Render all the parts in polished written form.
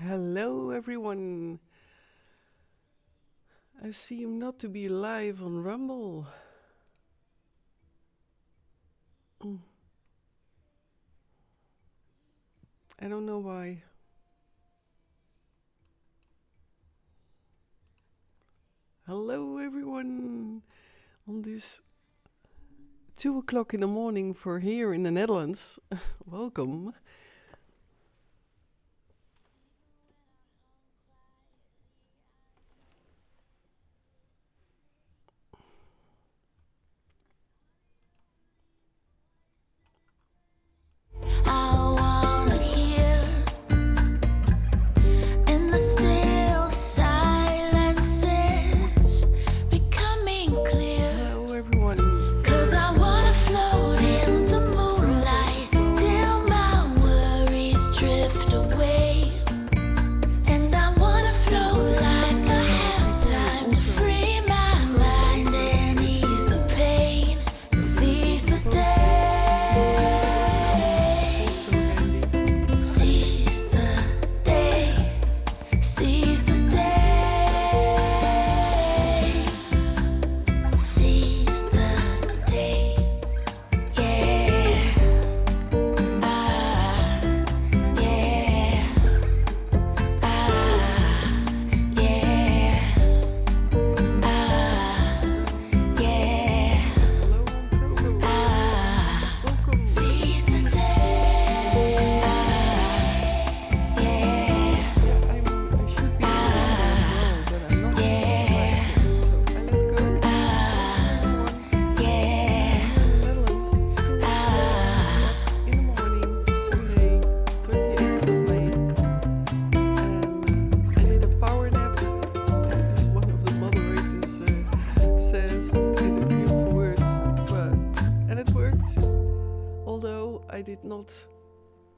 Hello everyone. I seem not to be live on Rumble. I don't know why. Hello everyone on this 2 o'clock in the morning for here in the Netherlands. Welcome.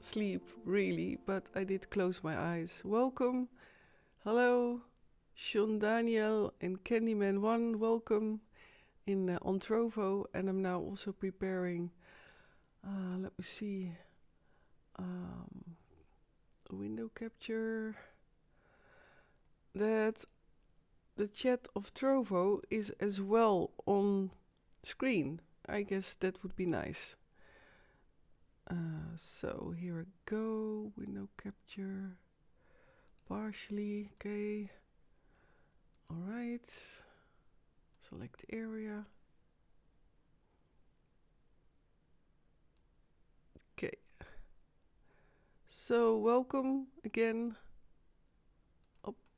Sleep really, but I did close my eyes. Welcome. Hello, Sean Daniel and Candyman1, welcome in on Trovo. And I'm now also preparing, let me see, window capture. That the chat of Trovo is as well on screen. I guess that would be nice. So here I go, window capture, partially, okay, alright, select area, okay, so welcome again,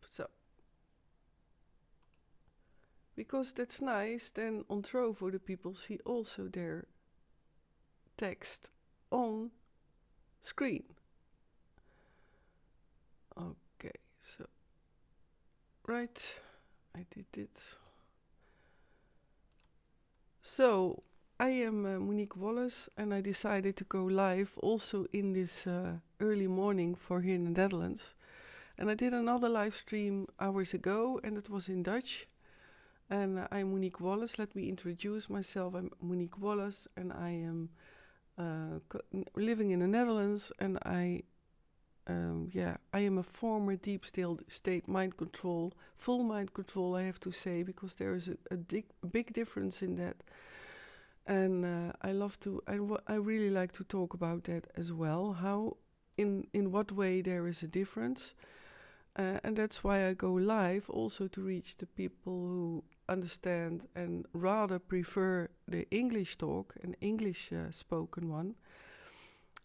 so, because that's nice, then on Trovo the people see also their text on screen. Okay, so right, I did it. So I am Monique Wallace, and I decided to go live also in this early morning for here in the Netherlands. And I did another live stream hours ago, and it was in Dutch. And I'm Monique Wallace. Let me introduce myself. I'm Monique Wallace, and I am living in the Netherlands, and I am a former deep state mind control, full mind control, I have to say, because there is a big difference in that. And I really like to talk about that as well, how, in what way there is a difference. And that's why I go live, also to reach the people who understand and rather prefer the English talk, an English spoken one.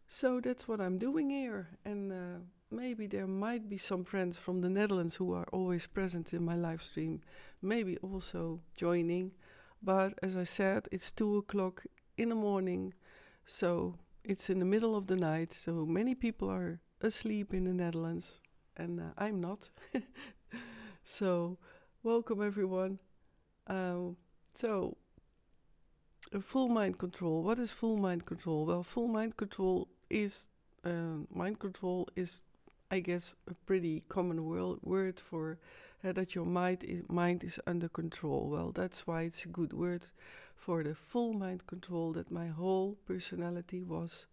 So that's what I'm doing here. And maybe there might be some friends from the Netherlands who are always present in my live stream, maybe also joining. But as I said, it's 2 o'clock in the morning, so it's in the middle of the night. So many people are asleep in the Netherlands, and I'm not. So welcome everyone. So full mind control. What is full mind control? Well, full mind control is I guess, a pretty common word for that your mind is under control. Well, that's why it's a good word for the full mind control, that my whole personality was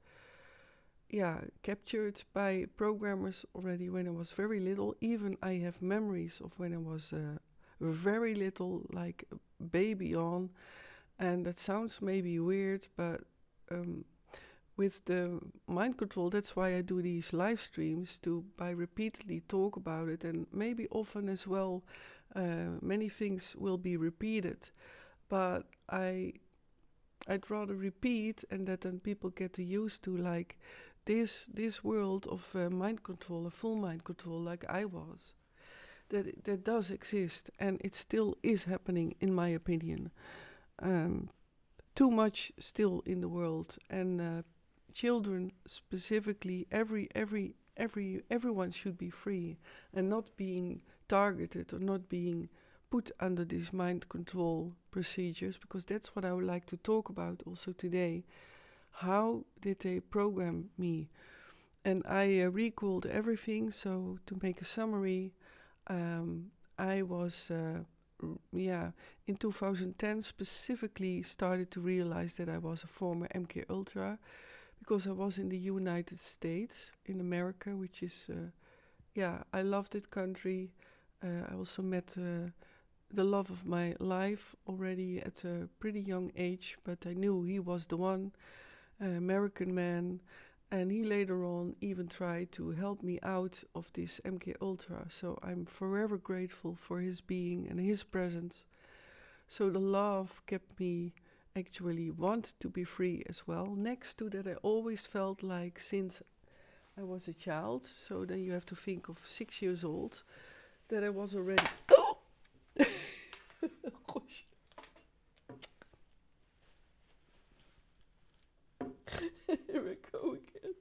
captured by programmers already when I was very little. Even I have memories of when I was very little, like a baby on. And that sounds maybe weird, but with the mind control, that's why I do these live streams, to by repeatedly talk about it. And maybe often as well, many things will be repeated. But I'd rather repeat, and that then people get used to, like this world of mind control, a full mind control, like I was. That does exist, and it still is happening, in my opinion. Too much still in the world, and children specifically. Everyone should be free and not being targeted or not being put under these mind control procedures, because that's what I would like to talk about also today. How did they program me? And I recalled everything. So to make a summary, I was, in 2010 specifically started to realize that I was a former MKultra, because I was in the United States, in America, which is, I love that country. I also met the love of my life already at a pretty young age, but I knew he was the one, American man, and he later on even tried to help me out of this MKultra. So I'm forever grateful for his being and his presence. So the love kept me actually want to be free as well. Next to that, I always felt like, since I was a child, so then you have to think of 6 years old, that I was already... Oh! Gosh. Here I go again.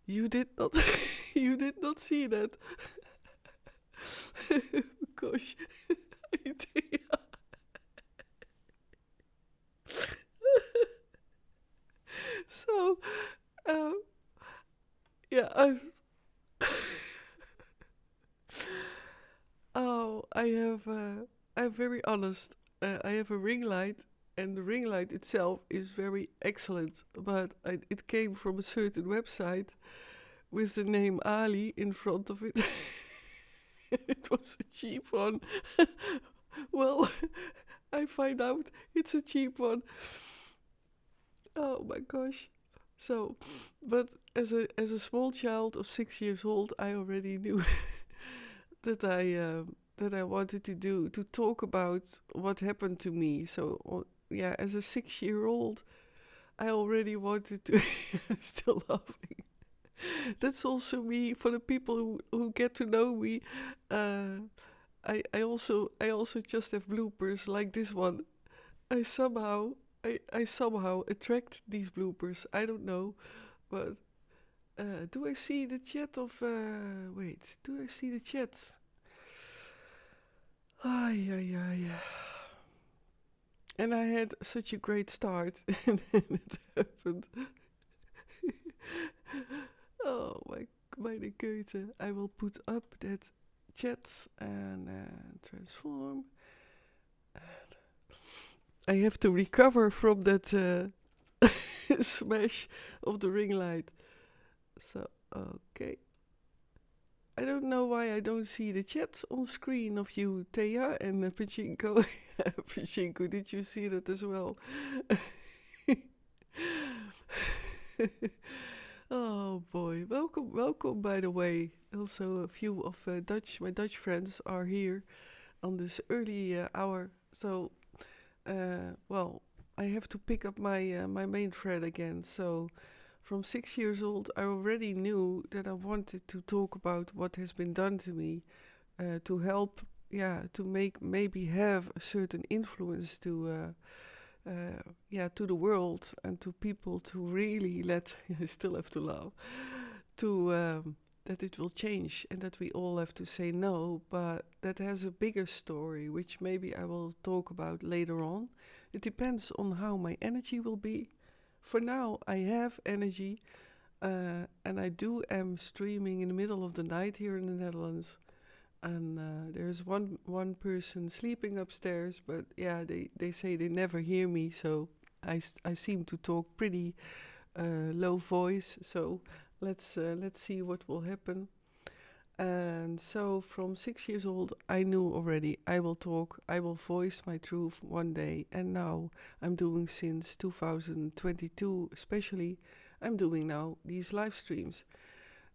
You did not, you did not see that. Gosh. So, I I'm very honest. I have a ring light, and the ring light itself is very excellent, but it came from a certain website with the name Ali in front of it. It was a cheap one. Well, I find out it's a cheap one. Oh my gosh. So, but as a small child of 6 years old, I already knew that I wanted to talk about what happened to me. So, as a 6-year-old, I already wanted to. I'm still laughing. That's also me. For the people who get to know me, I also just have bloopers like this one. I somehow attract these bloopers. I don't know, but do I see the chat of? Wait, do I see the chat? Ay, ay, ay. And I had such a great start, and then it happened. Oh meine Güte. I will put up that chat and transform. I have to recover from that smash of the ring light. So, okay. I don't know why I don't see the chat on screen of you, Thea and Pachinko. Pachinko, did you see that as well? Oh boy, welcome by the way. Also a few of my Dutch friends are here on this early hour. So, I have to pick up my main thread again. So, from 6 years old, I already knew that I wanted to talk about what has been done to me, to help, to maybe have a certain influence to the world and to people, to really let. I still have to laugh. To that it will change and that we all have to say no, but that has a bigger story, which maybe I will talk about later on. It depends on how my energy will be. For now, I have energy, and I am streaming in the middle of the night here in the Netherlands. And there's one person sleeping upstairs, but yeah, they say they never hear me, so I seem to talk pretty low voice. So let's see what will happen. And so from 6 years old, I knew already I will talk, I will voice my truth one day. And now I'm doing since 2022, especially, I'm doing now these live streams.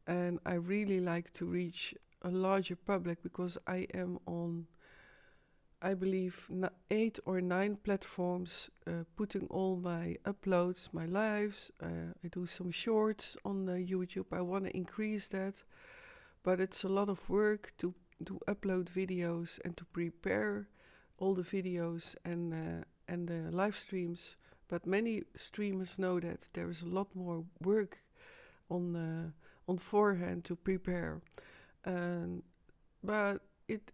And I really like to reach a larger public because I am on, I believe, 8 or 9 platforms, putting all my uploads, my lives. I do some shorts on YouTube. I want to increase that. But it's a lot of work to upload videos and to prepare all the videos and the live streams. But many streamers know that there is a lot more work on forehand to prepare. But it,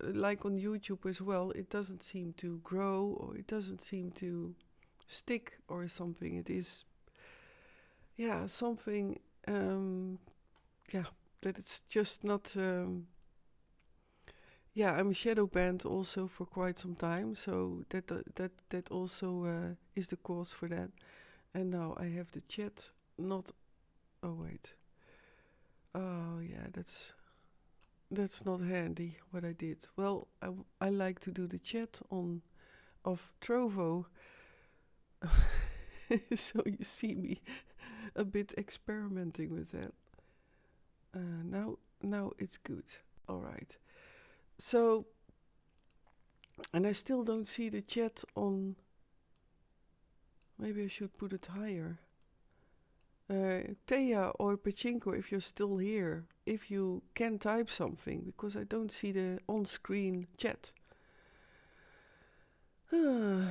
like on YouTube as well, it doesn't seem to grow or it doesn't seem to stick or something. It is, something, that it's just not. I'm shadow banned also for quite some time, so that also is the cause for that. And now I have the chat. Not. Oh wait. Oh yeah, that's not handy what I did. Well, I like to do the chat of Trovo. So you see me a bit experimenting with that. Now it's good. All right. So, and I still don't see the chat on. Maybe I should put it higher. Thea or Pachinko, if you're still here, if you can type something, because I don't see the on-screen chat. That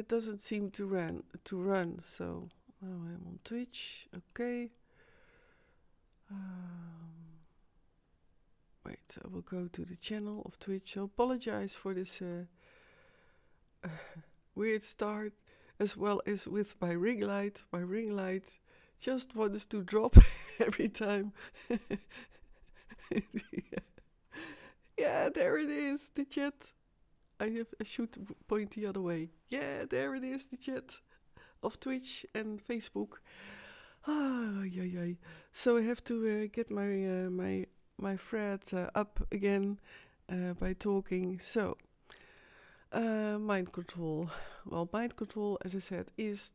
doesn't seem to run. So now I'm on Twitch. Okay. Wait, I will go to the channel of Twitch. I apologize for this weird start, as well as with my ring light. My ring light just wants to drop every time. Yeah, there it is, the chat. I should point the other way. Yeah, there it is, the chat of Twitch and Facebook. So I have to get my thread up again by talking. So, mind control. Well, mind control, as I said, is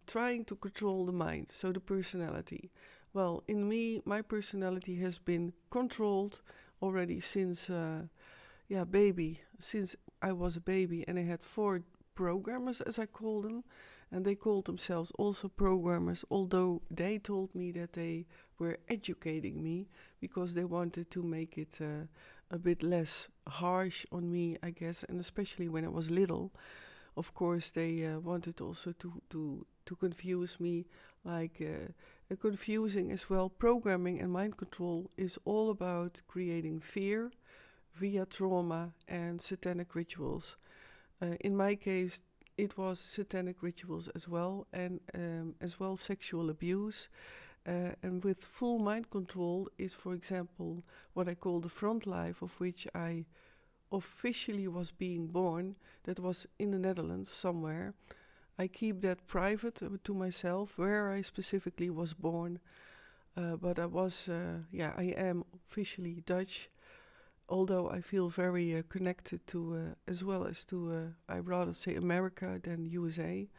trying to control the mind, so the personality. Well, in me, my personality has been controlled already since, since I was a baby, and I had 4 programmers, as I call them. And they called themselves also programmers, although they told me that they were educating me because they wanted to make it a bit less harsh on me, I guess, and especially when I was little. Of course, they wanted also to confuse me, like confusing as well. Programming and mind control is all about creating fear via trauma and satanic rituals. In my case, it was satanic rituals as well, and as well sexual abuse. And with full mind control is, for example, what I call the front life, of which I officially was being born. That was in the Netherlands somewhere. I keep that private to myself, where I specifically was born. But I was, I am officially Dutch. Although I feel very connected to, as well as to, I'd rather say America than USA.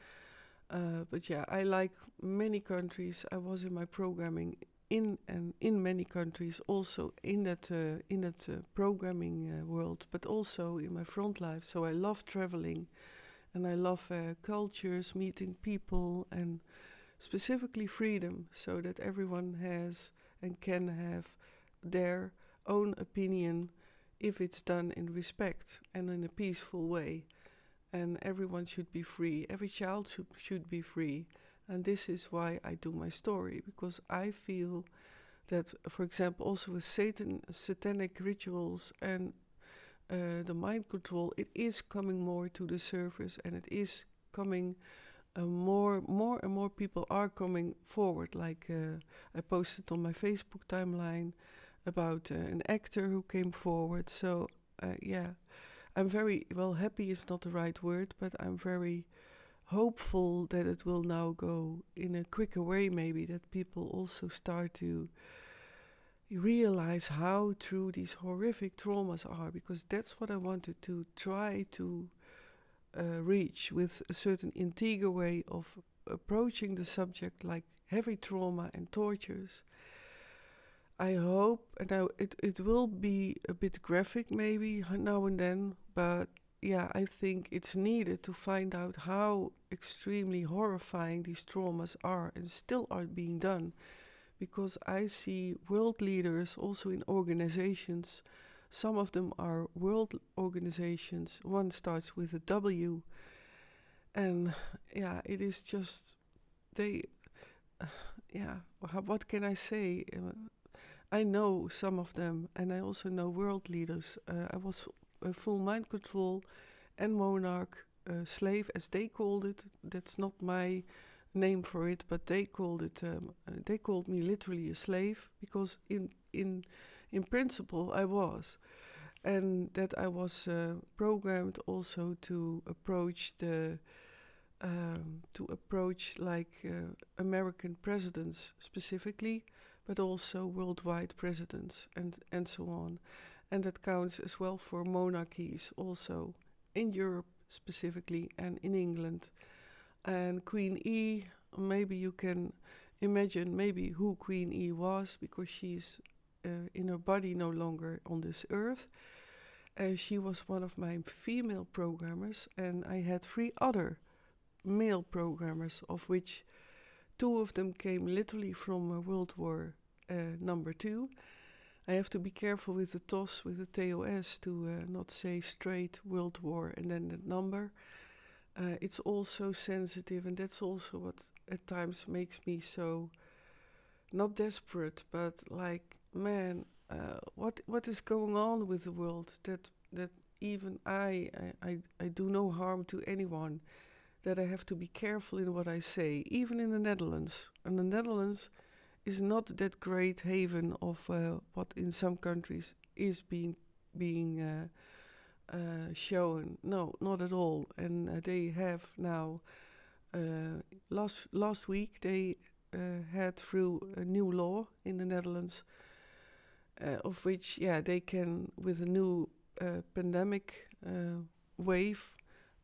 But yeah, I like many countries. I was in my programming in many countries, also in that programming world, but also in my front life. So I love traveling, and I love cultures, meeting people, and specifically freedom, so that everyone has and can have their own opinion if it's done in respect and in a peaceful way. And everyone should be free. Every child should be free. And this is why I do my story, because I feel that, for example, also with satanic rituals and the mind control, it is coming more to the surface, and it is coming more and more people are coming forward. Like I posted on my Facebook timeline about an actor who came forward. So I'm very, well, happy is not the right word, but I'm very hopeful that it will now go in a quicker way, maybe, that people also start to realize how true these horrific traumas are, because that's what I wanted to try to reach with a certain integer way of approaching the subject, like heavy trauma and tortures. I hope, and it will be a bit graphic maybe now and then, but yeah, I think it's needed to find out how extremely horrifying these traumas are and still are being done. Because I see world leaders also in organizations. Some of them are world organizations. One starts with a W. And yeah, it is just, what can I say? I know some of them, and I also know world leaders. I was full mind control and monarch slave, as they called it. That's not my name for it, but they called it. They called me literally a slave, because in principle I was, and that I was programmed also to approach American presidents specifically, but also worldwide presidents and so on. And that counts as well for monarchies also, in Europe specifically and in England. And Queen E, maybe you can imagine maybe who Queen E was, because she's in her body no longer on this earth. She was one of my female programmers, and I had 3 other male programmers, of which 2 of them came literally from World War #2. I have to be careful with the TOS, with the TOS, to not say straight World War and then the number. It's also sensitive, and that's also what at times makes me so, not desperate, but like, man, what is going on with the world, that even I do no harm to anyone, that I have to be careful in what I say, even in the Netherlands. And the Netherlands is not that great haven of what in some countries is being shown. No, not at all. And they have now, last week, they had through a new law in the Netherlands, of which, they can, with a new pandemic wave,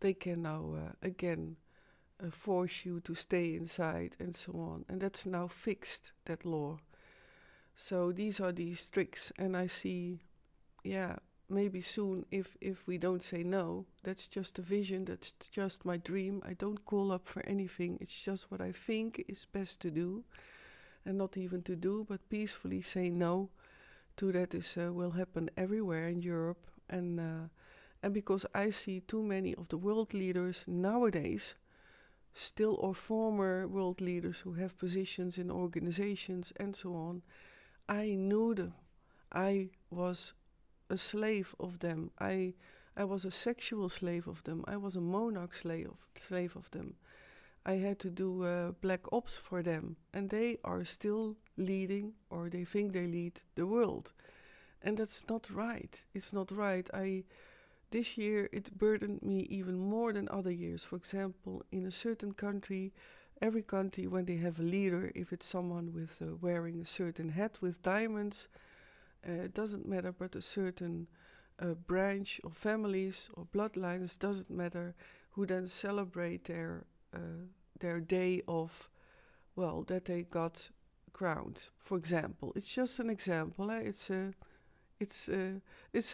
they can now again force you to stay inside and so on. And that's now fixed, that law. So these are these tricks. And I see, maybe soon, if we don't say no, that's just a vision, that's just my dream. I don't call up for anything. It's just what I think is best to do. And not even to do, but peacefully say no to that is will happen everywhere in Europe. And because I see too many of the world leaders nowadays, still or former world leaders who have positions in organizations and so on, I knew them. I was a slave of them. I was a sexual slave of them. I was a monarch slave of them. I had to do black ops for them. And they are still leading, or they think they lead, the world. And that's not right. It's not right. This year it burdened me even more than other years. For example, in a certain country, every country, when they have a leader, if it's someone with wearing a certain hat with diamonds, it doesn't matter, but a certain branch of families or bloodlines, doesn't matter, who then celebrate their day of, well, that they got crowned. For example, it's just an example. It's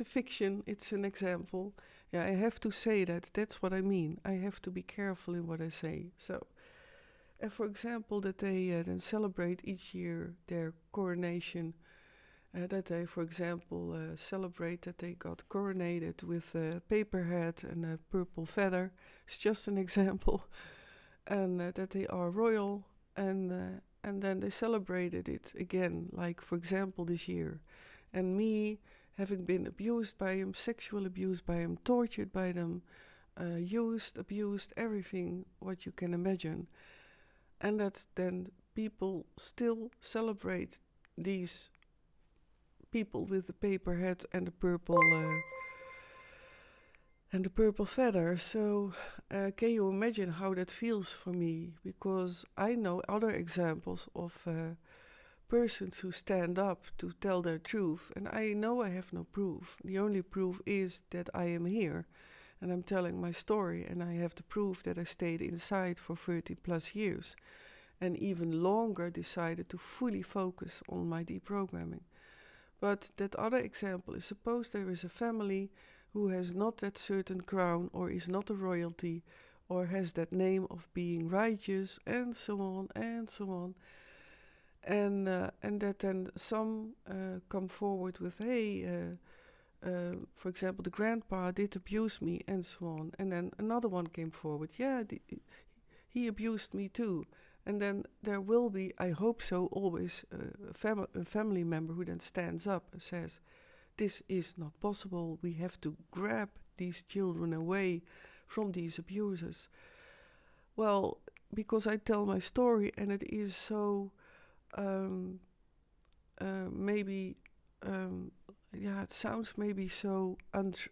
a fiction. It's an example. Yeah, I have to say that. That's what I mean. I have to be careful in what I say. So, and for example, that they then celebrate each year their coronation. That they, for example, celebrate that they got coronated with a paper hat and a purple feather. It's just an example. And that they are royal. And and then they celebrated it again, like for example this year. And me having been abused by him, sexual abused by him, tortured by them, used, abused, everything what you can imagine. And that then people still celebrate these people with the paper hat and the purple feather. So can you imagine how that feels for me? Because I know other examples of persons who stand up to tell their truth, and I know I have no proof. The only proof is that I am here and I'm telling my story, and I have the proof that I stayed inside for 30 plus years and even longer decided to fully focus on my deprogramming. But that other example is, suppose there is a family who has not that certain crown, or is not a royalty, or has that name of being righteous, and so on and so on. And that then some come forward with, hey, for example, the grandpa did abuse me, and so on. And then another one came forward, yeah, he abused me too. And then there will be, I hope so, always a family member who then stands up and says, this is not possible. We have to grab these children away from these abusers. Well, because I tell my story, and it is so it sounds maybe so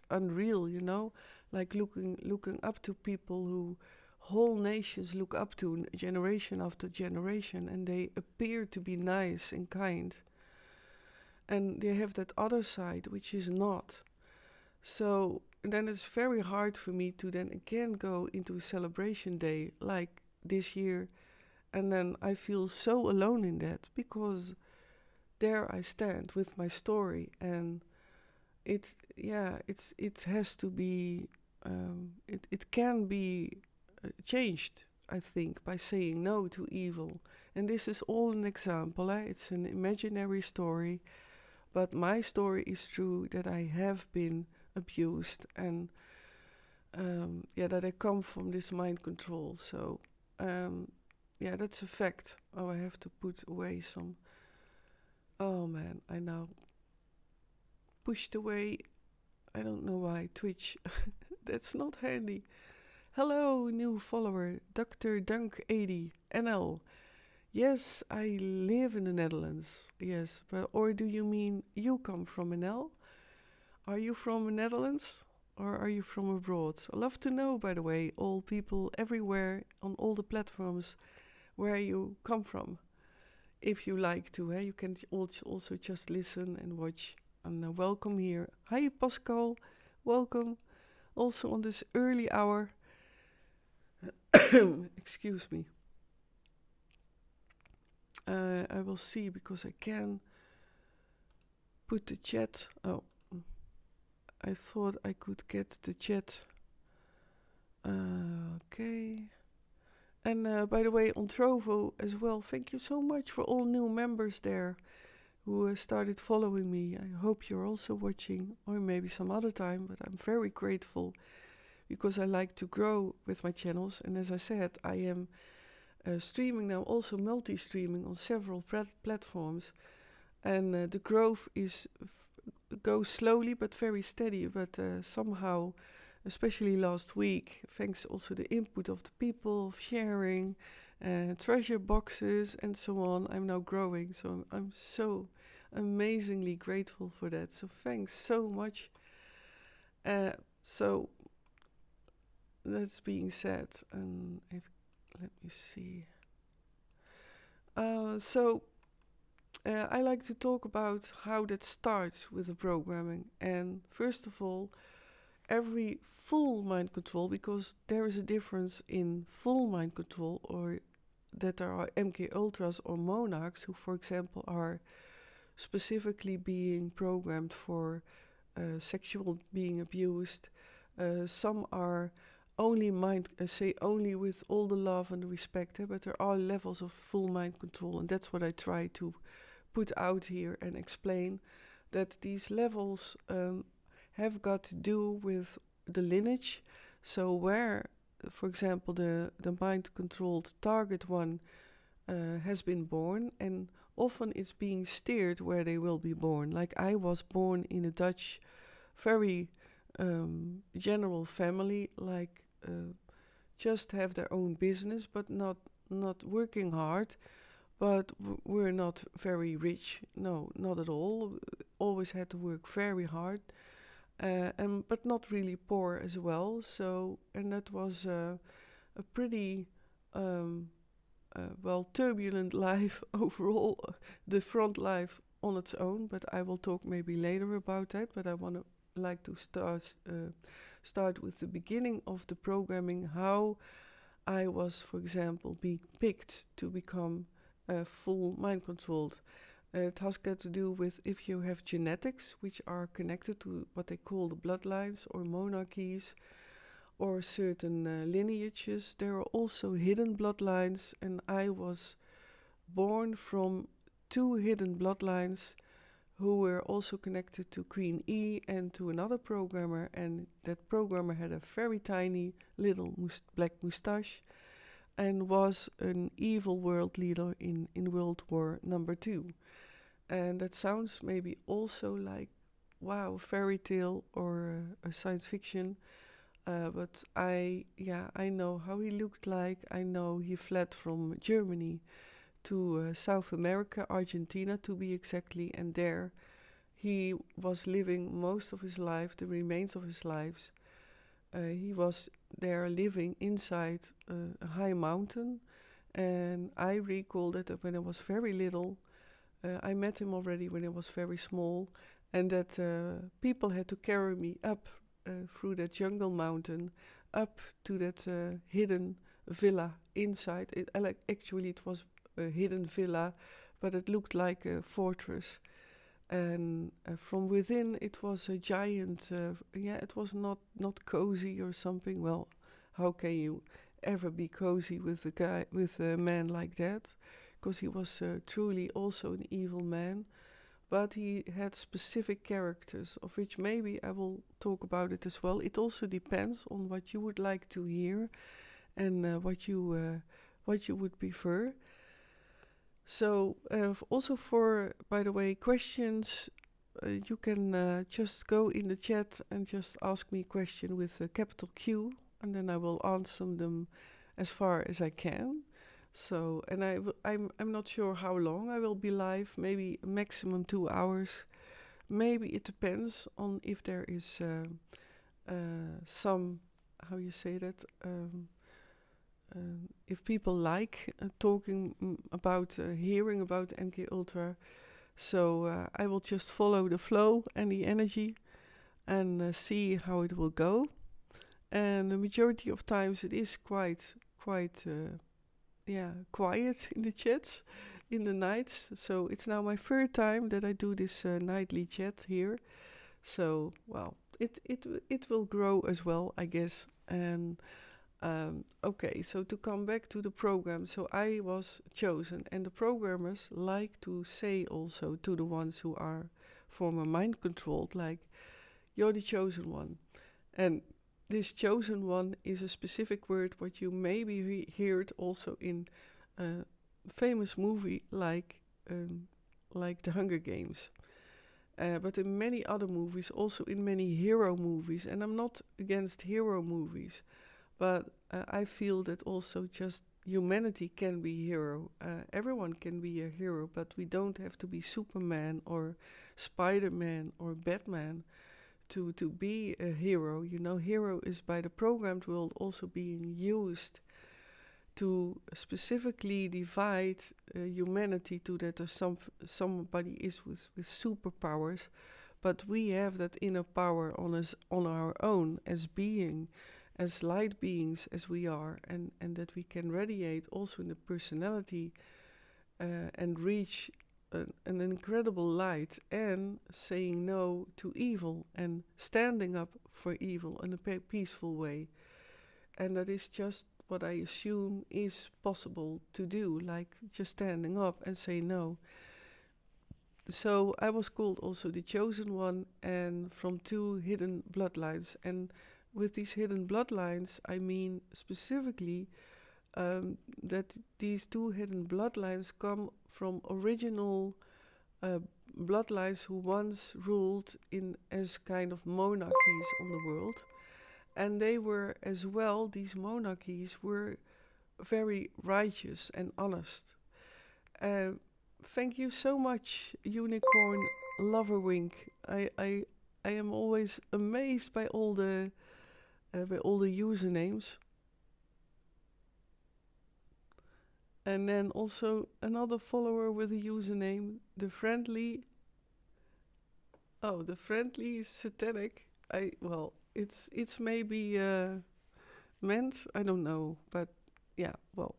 unreal, you know, like looking up to people who whole nations look up to, generation after generation, and they appear to be nice and kind. And they have that other side, which is not. So then it's very hard for me to then again go into a celebration day like this year. And then I feel so alone in that, because there I stand with my story, and it has to be, it can be changed, I think, by saying no to evil. And this is all an example. It's an imaginary story, but my story is true, that I have been abused, and that I come from this mind control. So that's a fact. Oh, I have to put away some. Oh man, I now pushed away. I don't know why. Twitch. That's not handy. Hello, new follower, Dr. Dunk 80 NL. Yes, I live in the Netherlands. Yes, but or do you mean you come from NL? Are you from the Netherlands, or are you from abroad? I love to know, by the way, all people everywhere on all the platforms, where you come from. If you like to, you can also just listen and watch. And welcome here. Hi, Pascal. Welcome. Also on this early hour. Excuse me. I will see, because I can put the chat. Oh, I thought I could get the chat. Okay. And by the way, on Trovo as well, thank you so much for all new members there who started following me. I hope you're also watching, or maybe some other time, but I'm very grateful, because I like to grow with my channels. And as I said, I am streaming now, also multi-streaming on several platforms. And the growth goes slowly but very steady, but somehow, especially last week, thanks also the input of the people, of sharing, treasure boxes and so on, I'm now growing. So I'm so amazingly grateful for that. So thanks so much. So that's being said, and let me see. I like to talk about how that starts with the programming. And first of all, every full mind control, because there is a difference in full mind control, or that there are MKultras or monarchs who, for example, are specifically being programmed for sexual being abused. Some are only only with all the love and the respect, but there are levels of full mind control, and that's what I try to put out here and explain, that these levels have got to do with the lineage. So where, for example, the mind-controlled target one has been born, and often it's being steered where they will be born. Like I was born in a Dutch, very general family, like just have their own business, but not working hard. But we're not very rich. No, not at all. Always had to work very hard, and but not really poor as well. So, and that was a pretty turbulent life overall. The front life on its own, but I will talk maybe later about that. But I want to like to start with the beginning of the programming. How I was, for example, being picked to become full mind controlled. It has got to do with if you have genetics, which are connected to what they call the bloodlines or monarchies, or certain lineages. There are also hidden bloodlines, and I was born from 2 hidden bloodlines who were also connected to Queen E and to another programmer, and that programmer had a very tiny little black moustache and was an evil world leader in World War #2. And that sounds maybe also like, wow, fairy tale or a science fiction. But I know how he looked like. I know he fled from Germany to South America, Argentina to be exactly, and there he was living most of his life, the remains of his lives. He was there living inside a high mountain, and I recall that when I was very little, I met him already when I was very small, and that people had to carry me up through that jungle mountain, up to that hidden villa inside. Actually, it was a hidden villa, but it looked like a fortress. And from within, it was a giant. It was not cozy or something. Well, how can you ever be cozy with a man like that? Because he was truly also an evil man. But he had specific characters, of which maybe I will talk about it as well. It also depends on what you would like to hear and what you would prefer. So also for, by the way, questions, you can just go in the chat and just ask me a question with a capital Q, and then I will answer them as far as I can. So, and I'm not sure how long I will be live, maybe maximum 2 hours. Maybe it depends on if there is some, how you say that, if people like talking about, hearing about MKultra. So I will just follow the flow and the energy and see how it will go. And the majority of times it is quite quiet in the chats in the nights. So it's now my third time that I do this nightly chat here. So, well, it will grow as well, I guess. And okay, so to come back to the program, so I was chosen, and the programmers like to say also to the ones who are former mind controlled, like, you're the chosen one. And this chosen one is a specific word what you maybe heard also in a famous movie like The Hunger Games. But in many other movies, also in many hero movies, and I'm not against hero movies, but I feel that also just humanity can be hero. Everyone can be a hero, but we don't have to be Superman or Spider-Man or Batman to be a hero. You know, hero is by the programmed world also being used to specifically divide humanity to that somebody is with superpowers, but we have that inner power on our own as being, as light beings as we are, and that we can radiate also in the personality and reach an incredible light, and saying no to evil and standing up for evil in a peaceful way. And that is just what I assume is possible to do, like just standing up and say no. So I was called also the chosen one, and from 2 hidden bloodlines. And with these hidden bloodlines, I mean specifically that these two hidden bloodlines come from original uh, bloodlines who once ruled in as kind of monarchies on the world. And they were as well, these monarchies were very righteous and honest. Uh, Thank you so much, Unicorn Loverwink. I am always amazed by all the usernames. And then also another follower with a username, the friendly. Oh, the friendly satanic. It's maybe meant. I don't know, but yeah, well,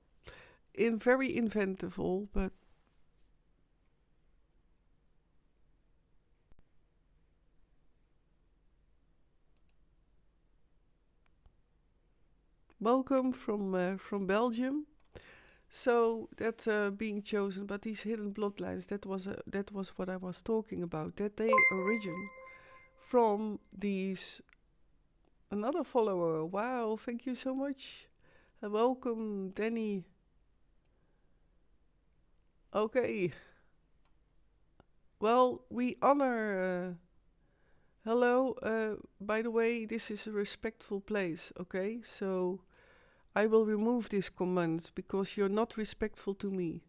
very inventable, but. Welcome from Belgium. So that's being chosen, but these hidden bloodlines, that was what I was talking about. That they origin from these. Another follower. Wow, thank you so much. Welcome, Danny. Okay. Well, we honor. Hello. By the way, this is a respectful place. Okay, so I will remove this comment because you're not respectful to me.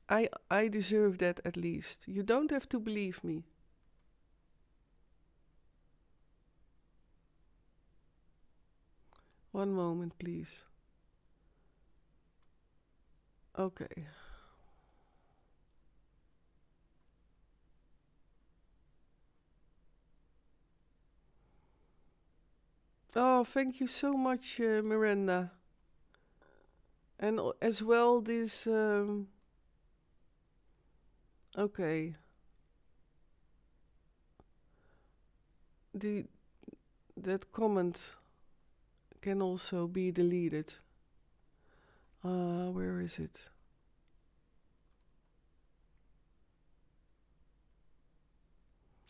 I deserve that at least. You don't have to believe me. One moment, please. Okay. Oh, thank you so much, Miranda. And as well, this. Okay. The that comment can also be deleted. Where is it?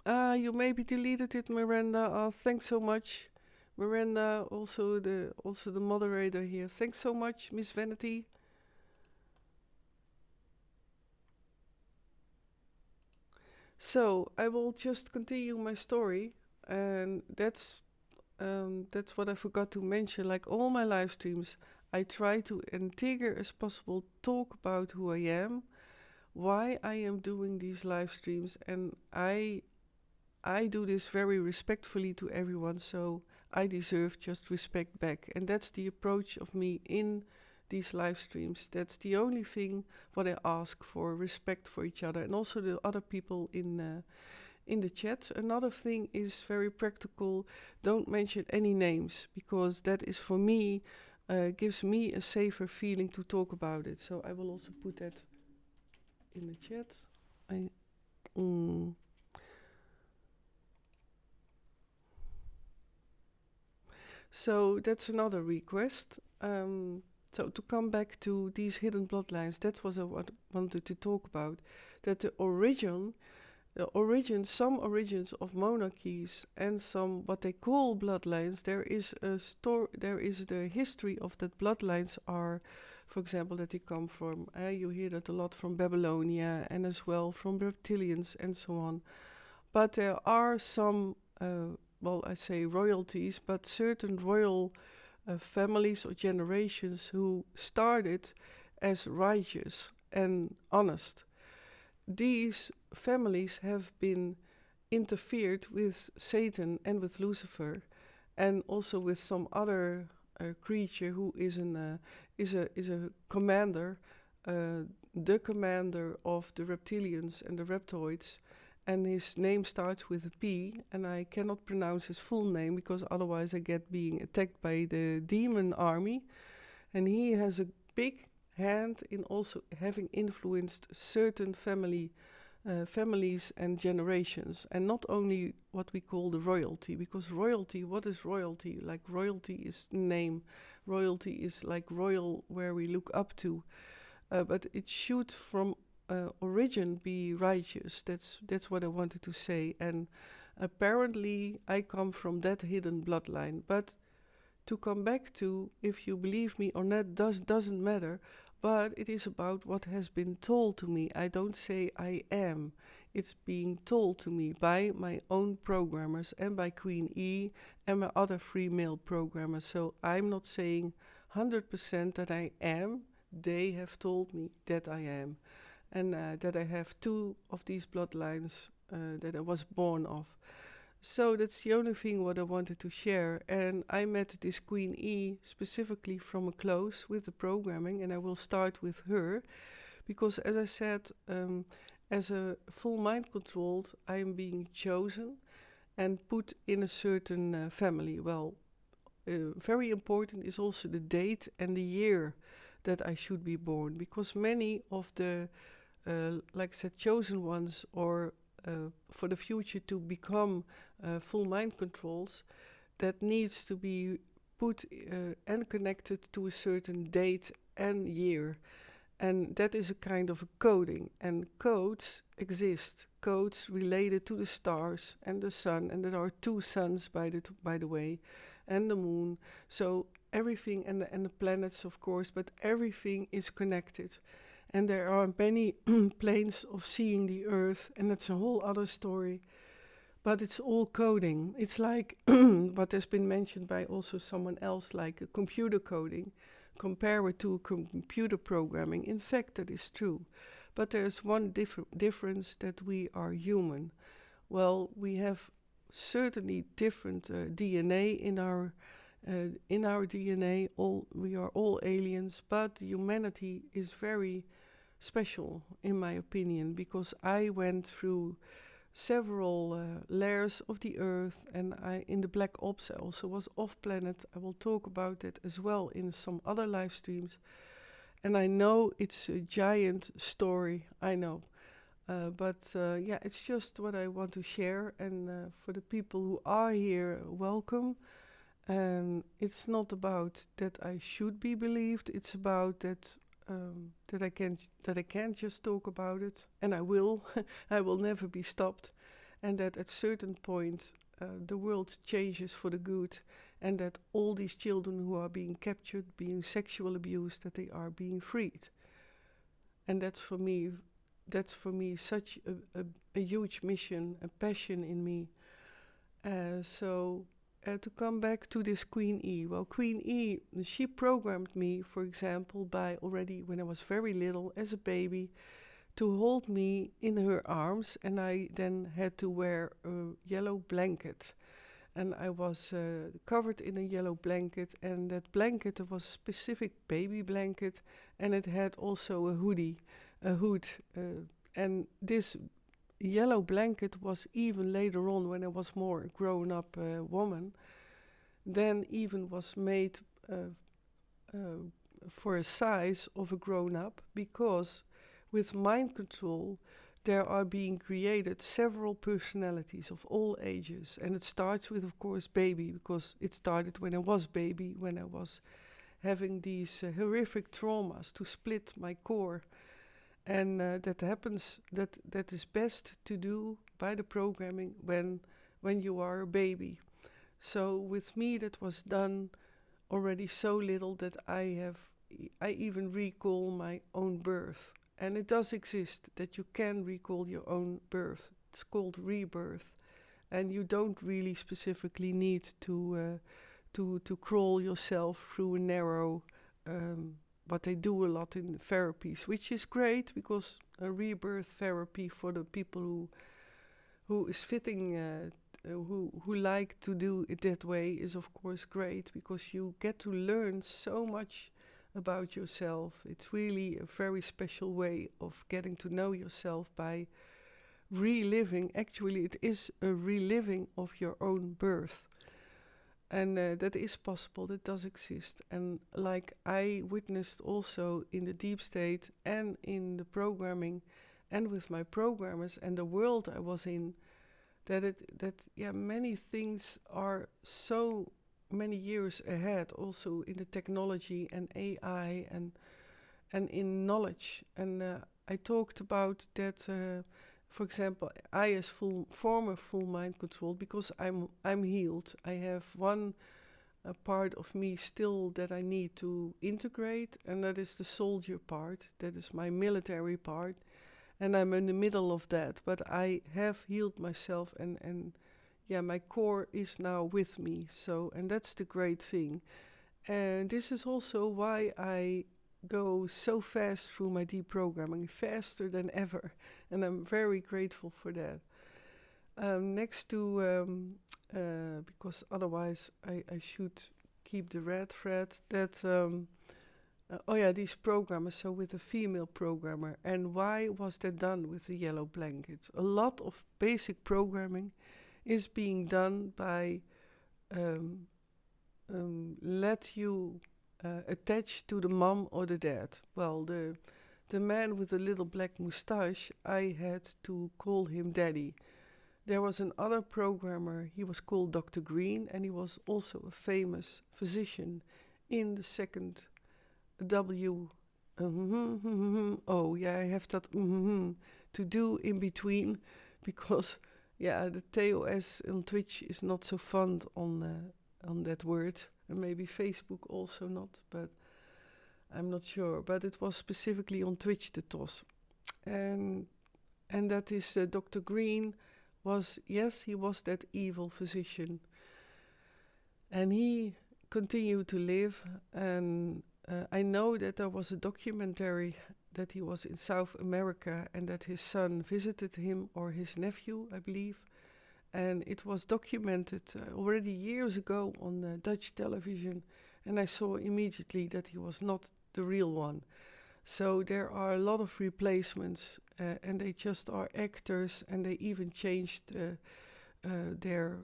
You maybe deleted it, Miranda. Thanks so much, Miranda. Also the moderator here. Thanks so much, Miss Vanity. So I will just continue my story, and that's what I forgot to mention. Like all my live streams, I try to integral as possible talk about who I am, why I am doing these live streams, and I do this very respectfully to everyone, so I deserve just respect back. And that's the approach of me in these live streams. That's the only thing what I ask for, respect for each other and also the other people in the chat. Another thing is very practical. Don't mention any names because that is for me, gives me a safer feeling to talk about it. So I will also put that in the chat. So that's another request. So to come back to these hidden bloodlines, that's what I wanted to talk about. That the some origins of monarchies and some what they call bloodlines. There is the history of that bloodlines are, for example, that they come from. You hear that a lot from Babylonia and as well from reptilians and so on. But there are some, I say royalties, but certain royal families or generations who started as righteous and honest. These families have been interfered with Satan and with Lucifer, and also with some other creature who is a commander, the commander of the reptilians and the reptoids, and his name starts with a P, and I cannot pronounce his full name because otherwise I get being attacked by the demon army. And he has a big hand in also having influenced certain families and generations, and not only what we call the royalty, because royalty, what is royalty? Like royalty is name, royalty is like royal where we look up to, but it should from origin be righteous. That's what I wanted to say. And apparently I come from that hidden bloodline, but to come back to, if you believe me or not, doesn't matter, but it is about what has been told to me. I don't say I am. It's being told to me by my own programmers and by Queen E and my other free male programmers. So I'm not saying 100% that I am. They have told me that I am. And that I have 2 of these bloodlines that I was born of. So that's the only thing what I wanted to share. And I met this Queen E specifically from a close with the programming, and I will start with her. Because as I said, as a full mind controlled, I am being chosen and put in a certain family. Well, very important is also the date and the year that I should be born. Because many of the, like I said, chosen ones or for the future to become full mind controls, that needs to be put and connected to a certain date and year. And that is a kind of a coding. And codes exist. Codes related to the stars and the sun. And there are 2 suns, by the way, and the moon. So everything, and the planets, of course, but everything is connected. And there are many planes of seeing the earth, and that's a whole other story. But it's all coding. It's like what has been mentioned by also someone else, like a computer coding. Compare it to computer programming. In fact, that is true. But there's one difference, that we are human. Well, we have certainly different DNA in our DNA. We are all aliens, but humanity is very special, in my opinion, because I went through several layers of the earth, and in the Black Ops I also was off planet. I will talk about that as well in some other live streams. And I know it's a giant story, I know. But it's just what I want to share. And for the people who are here, welcome. And it's not about that I should be believed. It's about that that I can't just talk about it, and I will. I will never be stopped, and that at certain point the world changes for the good, and that all these children who are being captured, being sexual abused, that they are being freed. And that's for me such a huge mission, a passion in me. To come back to this Queen E. Well, Queen E, she programmed me, for example, by already when I was very little, as a baby, to hold me in her arms, and I then had to wear a yellow blanket. And I was covered in a yellow blanket, and that blanket was a specific baby blanket, and it had also a hood. And this yellow blanket was even later on, when I was more grown up woman, then even was made for a size of a grown up, because with mind control there are being created several personalities of all ages. And it starts with, of course, baby, because it started when I was baby, when I was having these horrific traumas to split my core. And that happens, that is best to do by the programming when you are a baby. So with me that was done already so little that I even recall my own birth. And it does exist that you can recall your own birth. It's called rebirth. And you don't really specifically need to crawl yourself through a narrow but they do a lot in therapies, which is great, because a rebirth therapy for the people who is fitting, who like to do it that way, is of course great, because you get to learn so much about yourself. It's really a very special way of getting to know yourself by reliving. Actually, it is a reliving of your own birth. And that is possible, that does exist. And like I witnessed also in the deep state and in the programming and with my programmers and the world I was in, that many things are so many years ahead, also in the technology and AI and in knowledge. And I talked about that. For example, I as former full mind control, because I'm healed. I have one a part of me still that I need to integrate, and that is the soldier part. That is my military part, and I'm in the middle of that. But I have healed myself, and my core is now with me. So, and that's the great thing. And this is also why I go so fast through my deprogramming, faster than ever, and I'm very grateful for that. Next to, because otherwise I should keep the red thread, that, these programmers, so with a female programmer. And why was that done with the yellow blanket? A lot of basic programming is being done by let you attach to the mom or the dad. Well, the man with the little black moustache, I had to call him daddy. There was another programmer, he was called Dr. Green, and he was also a famous physician in the second W. I have that to do in between, because the TOS on Twitch is not so fun on that word, and maybe Facebook also not, but I'm not sure. But it was specifically on Twitch, the TOS. And that is Dr. Green he was that evil physician. And he continued to live, and I know that there was a documentary that he was in South America and that his son visited him, or his nephew, I believe. And it was documented already years ago on Dutch television, and I saw immediately that he was not the real one. So there are a lot of replacements, and they just are actors, and they even changed their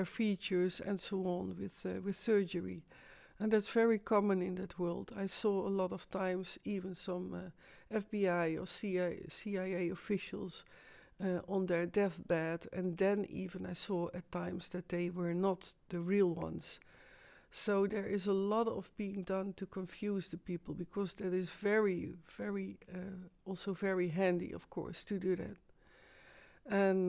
features and so on with surgery. And that's very common in that world. I saw a lot of times even some FBI or CIA officials on their deathbed, and then even I saw at times that they were not the real ones. So there is a lot of being done to confuse the people, because that is very, very, also very handy, of course, to do that. And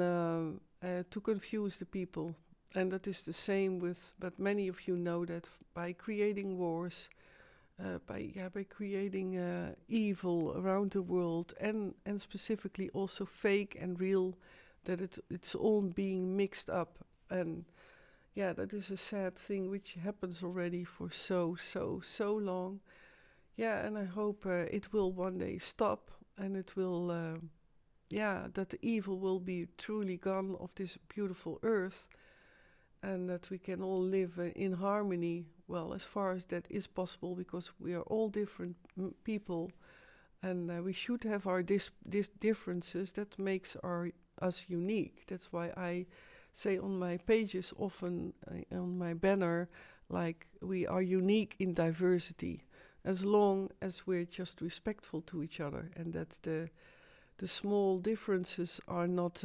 to confuse the people. And that is the same but many of you know that by creating wars, by creating evil around the world, and specifically also fake and real, that it's all being mixed up. And that is a sad thing which happens already for so long. And I hope it will one day stop, and it will, that the evil will be truly gone off this beautiful earth, and that we can all live in harmony, well, as far as that is possible, because we are all different people, and we should have our differences. That makes us unique. That's why I say on my pages often, on my banner, like, we are unique in diversity, as long as we're just respectful to each other, and that the small differences are not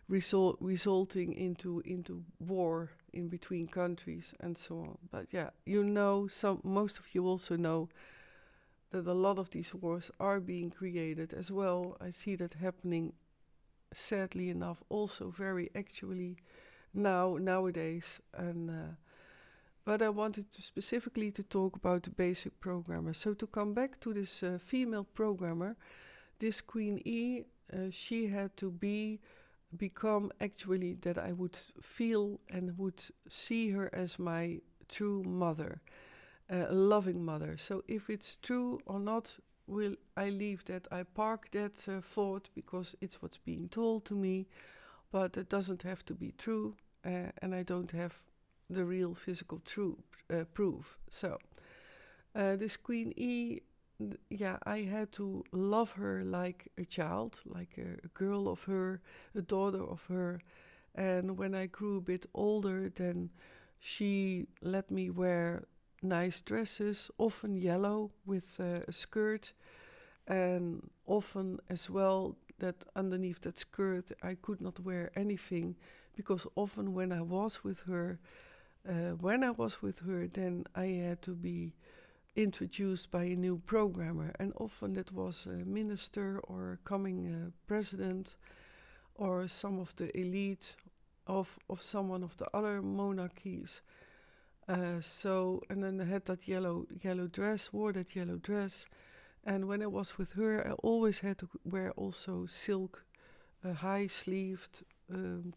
resulting into war in between countries and so on. But most of you also know that a lot of these wars are being created as well. I see that happening, sadly enough, also very actually nowadays. And but I wanted to specifically to talk about the basic programmer. So to come back to this female programmer, this Queen E, she had to become actually that I would feel and would see her as my true mother, a loving mother. So if it's true or not, will I leave that? I park that thought, because it's what's being told to me, but it doesn't have to be true, and I don't have the real physical proof. So this Queen E, I had to love her like a child, like a girl of her, a daughter of her. And when I grew a bit older, then she let me wear nice dresses, often yellow with a skirt, and often as well that underneath that skirt I could not wear anything, because often when I was with her, then I had to be introduced by a new programmer, and often that was a minister or a coming president, or some of the elite of someone of the other monarchies. And then I had that yellow dress, wore that yellow dress. And when I was with her, I always had to wear also silk, high-sleeved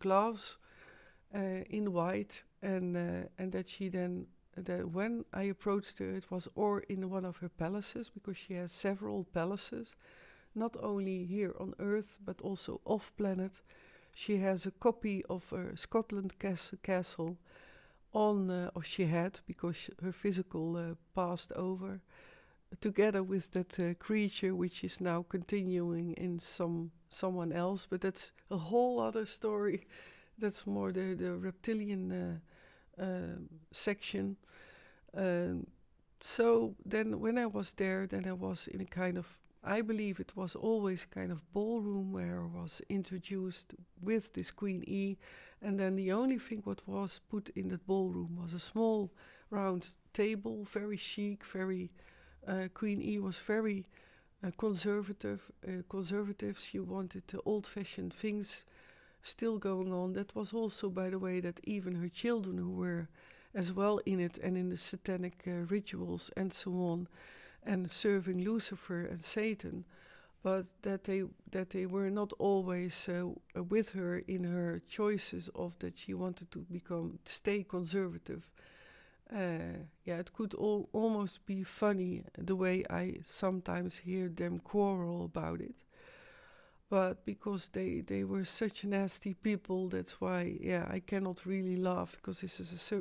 gloves in white. And that she then, that when I approached her, it was or in one of her palaces, because she has several palaces, not only here on Earth, but also off-planet. She has a copy of a Scotland castle or she had, because her physical passed over, together with that creature, which is now continuing in someone else. But that's a whole other story. That's more the reptilian section. So then when I was there, then I was in a kind of, I believe it was always kind of ballroom where I was introduced with this Queen E. And then the only thing what was put in that ballroom was a small round table, very chic, very, Queen E was very conservative. She wanted the old-fashioned things still going on. That was also, by the way, that even her children who were as well in it and in the satanic rituals and so on, and serving Lucifer and Satan, but that they were not always with her in her choices of that she wanted to stay conservative. It could almost be funny the way I sometimes hear them quarrel about it. But because they were such nasty people, that's why, I cannot really laugh, because this is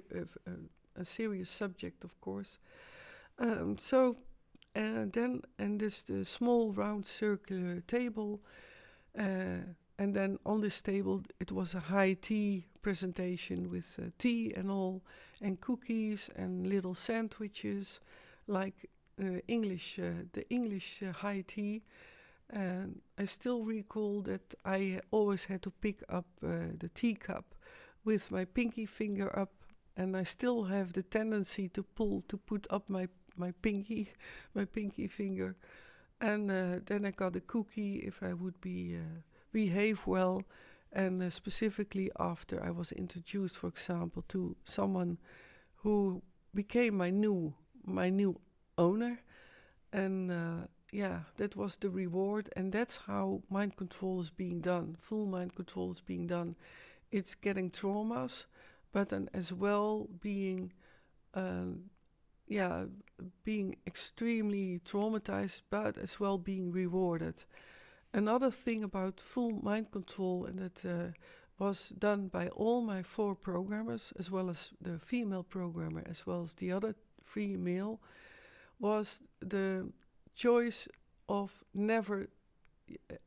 a serious subject, of course. And this the small round circular table, and then on this table it was a high tea presentation with tea and all, and cookies and little sandwiches, like the English high tea. And I still recall that I always had to pick up the teacup with my pinky finger up, and I still have the tendency to put up my pinky finger. And then I got a cookie if I would behave well. And specifically after I was introduced, for example, to someone who became my new owner. And that was the reward. And that's how mind control is being done. Full mind control is being done. It's getting traumas, but then as well being extremely traumatized, but as well being rewarded. Another thing about full mind control, and that was done by all my 4 programmers, as well as the female programmer, as well as the other 3 male, was the choice of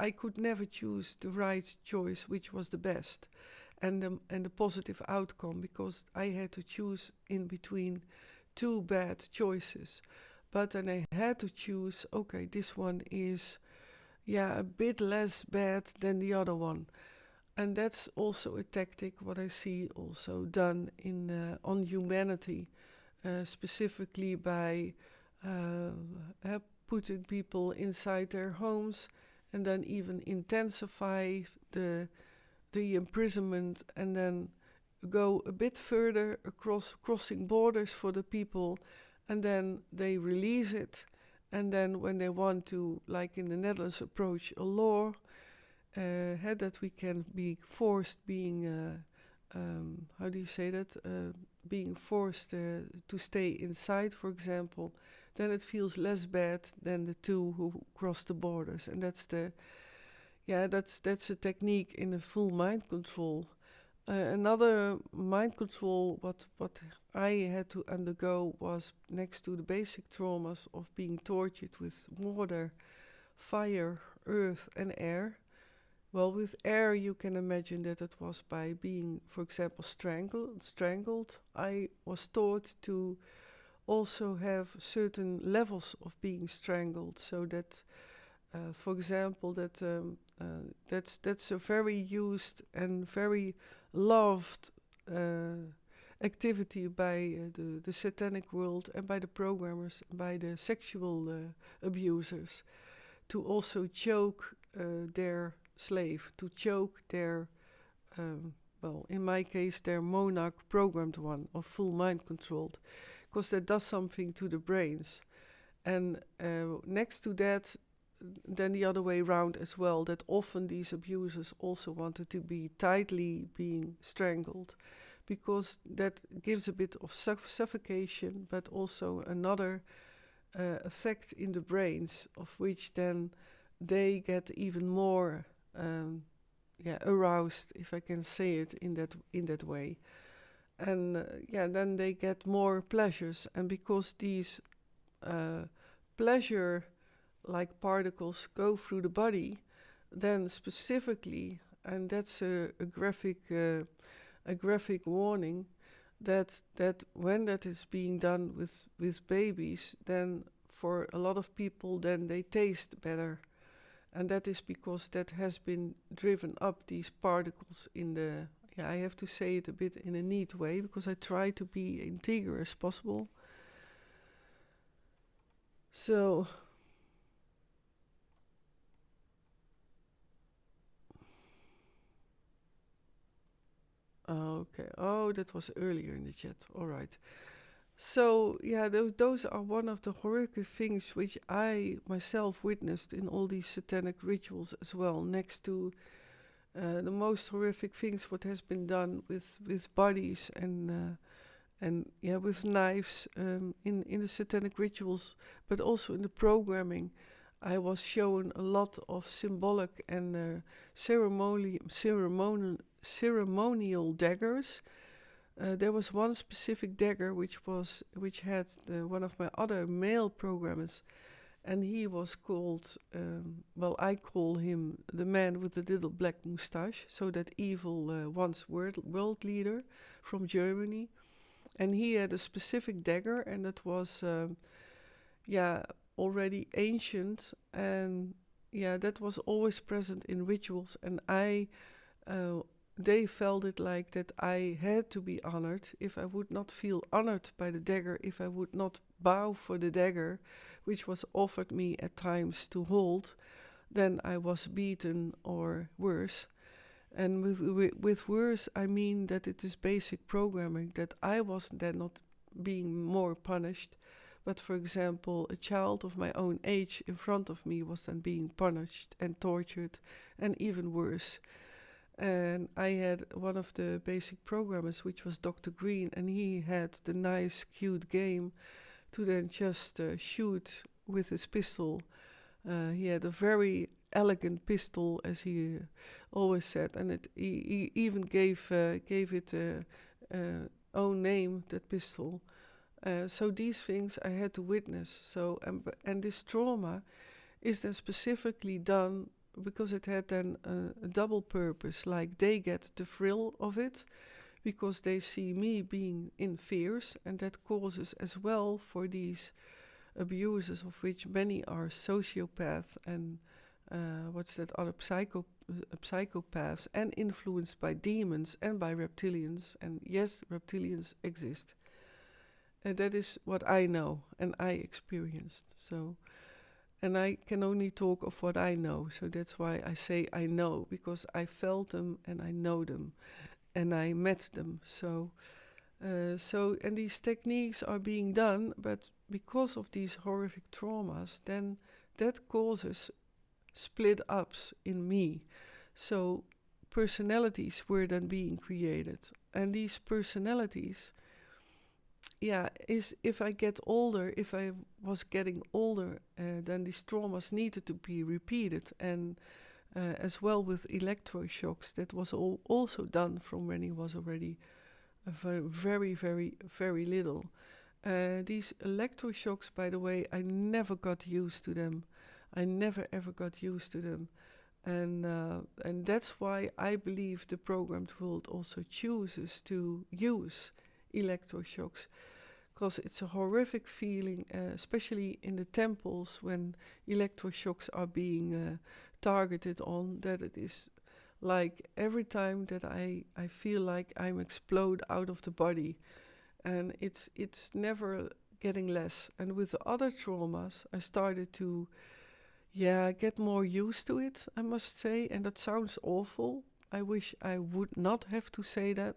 I could never choose the right choice, which was the best, and the positive outcome, because I had to choose in between 2 bad choices. But then I had to choose, okay, this one is a bit less bad than the other one. And that's also a tactic what I see also done on humanity, specifically by putting people inside their homes, and then even intensify the imprisonment, and then go a bit further crossing borders for the people, and then they release it. And then when they want to, like in the Netherlands, approach a law, that we can be forced being, how do you say that? Being forced to stay inside, for example, then it feels less bad than the 2 who cross the borders. And that's a technique in the full mind control. Another mind control what I had to undergo was, next to the basic traumas of being tortured with water, fire, earth and air. Well, with air you can imagine that it was by being, for example, strangled. I was taught to also have certain levels of being strangled, so that for example, that's a very used and very loved activity by the satanic world, and by the programmers, by the sexual abusers, to also choke their slave, to choke their well, in my case, they're monarch programmed one or full mind controlled, because that does something to the brains. And next to that, then the other way around as well, that often these abusers also wanted to be tightly being strangled, because that gives a bit of suffocation, but also another effect in the brains, of which then they get even more aroused, if I can say it in that way. And then they get more pleasures, and because these pleasure like particles go through the body, then specifically, and that's a graphic warning, that when that is being done with babies, then for a lot of people, then they taste better. And that is because that has been driven up, these particles in the, I have to say it a bit in a neat way, because I try to be integer as possible. So, okay. Oh, that was earlier in the chat. All right. So, those are one of the horrific things which I myself witnessed in all these satanic rituals as well, next to the most horrific things what has been done with bodies and with knives in the satanic rituals, but also in the programming. I was shown a lot of symbolic and ceremonial daggers. There was one specific dagger which had one of my other male programmers, and he was called, I call him the man with the little black moustache, so that evil once world leader from Germany. And he had a specific dagger, and that was, already ancient, and that was always present in rituals. And they felt it like that I had to be honored. If I would not feel honored by the dagger, if I would not bow for the dagger, which was offered me at times to hold, then I was beaten or worse. And with worse, I mean that it is basic programming, that I was then not being more punished, but for example, a child of my own age in front of me was then being punished and tortured, and even worse. And I had one of the basic programmers, which was Dr. Green, and he had the nice, cute game to then just shoot with his pistol. He had a very elegant pistol, as he always said, and he even gave it own name, that pistol. So these things I had to witness. So and this trauma is then specifically done because it had then a double purpose. Like they get the thrill of it because they see me being in fears, and that causes as well for these abusers, of which many are sociopaths and other psychopaths, and influenced by demons and by reptilians. And yes, reptilians exist. And that is what I know and I experienced. So, and I can only talk of what I know. So that's why I say I know, because I felt them and I know them and I met them. So and these techniques are being done, but because of these horrific traumas, then that causes split ups in me. So personalities were then being created, and these personalities, is if I get older, if I was getting older, then these traumas needed to be repeated, and as well with electroshocks, that was also done from when he was already very, very, very little. These electroshocks, by the way, I never got used to them. I never ever got used to them. And that's why I believe the programmed world also chooses to use electroshocks, because it's a horrific feeling, especially in the temples when electroshocks are being targeted on, that it is like every time that I feel like I'm explode out of the body, and it's never getting less. And with the other traumas, I started to get more used to it, I must say, and that sounds awful, I wish I would not have to say that.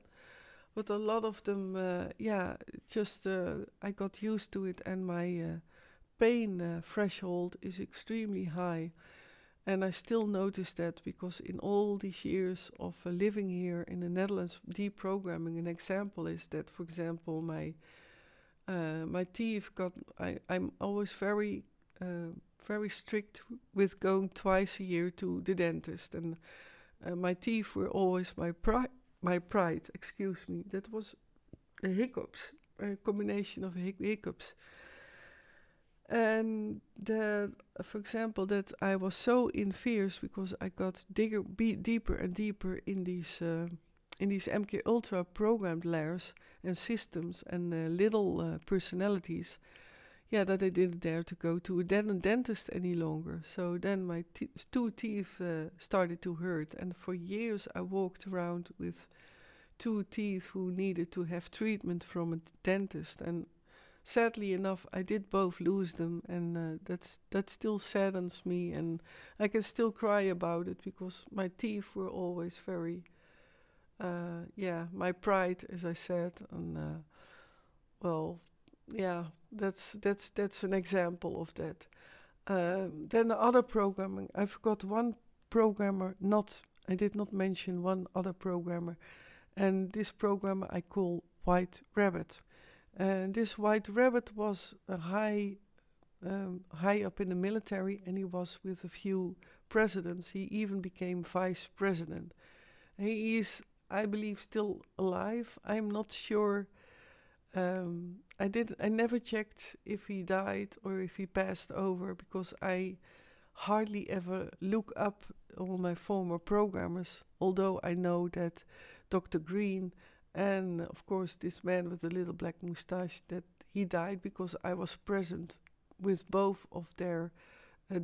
But a lot of them, I got used to it, and my pain threshold is extremely high. And I still notice that because in all these years of living here in the Netherlands, deprogramming, an example is that, for example, my teeth I'm always very strict with going twice a year to the dentist, and my teeth were always my pride. Excuse me. That was the hiccups, a combination of hiccups. And for example, that I was so in fears because I got deeper and deeper in these MKultra programmed layers and systems and little personalities. Yeah, that I didn't dare to go to a dentist any longer. So then my two teeth started to hurt, and for years I walked around with two teeth who needed to have treatment from a dentist. And sadly enough, I did both lose them, and that still saddens me, and I can still cry about it because my teeth were always very, my pride, as I said, and that's an example of that. Then the other programming, I forgot one programmer. I did not mention one other programmer, and this programmer I call White Rabbit. And this White Rabbit was high up in the military, and he was with a few presidents. He even became vice president. He is, I believe, still alive. I'm not sure. I never checked if he died or if he passed over, because I hardly ever look up all my former programmers, although I know that Dr. Green and of course this man with the little black moustache, that he died because I was present with both of their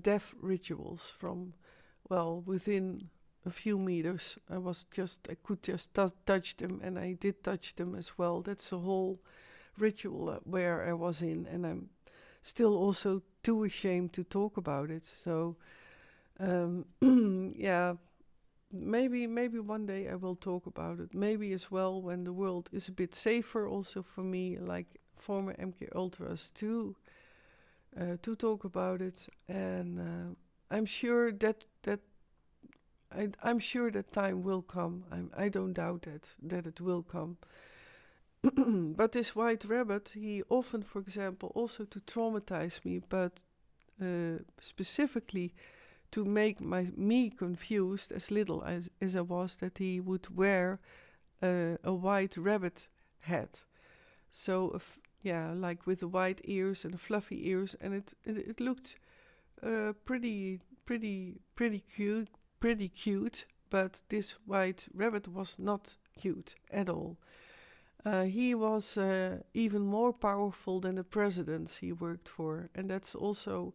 death rituals from, within a few meters. I could just touch them, and I did touch them as well. That's a whole ritual where I was in, and I'm still also too ashamed to talk about it. So, maybe one day I will talk about it. Maybe as well when the world is a bit safer, also for me, like former MK Ultras, to talk about it. And I'm sure that I'm sure that time will come. I don't doubt that it will come. But this White Rabbit, he often, for example, also to traumatize me, but specifically to make me confused as little as I was, that he would wear a white rabbit hat. So, like with the white ears and the fluffy ears, and it looked pretty cute, but this White Rabbit was not cute at all. He was even more powerful than the presidents he worked for, and that's also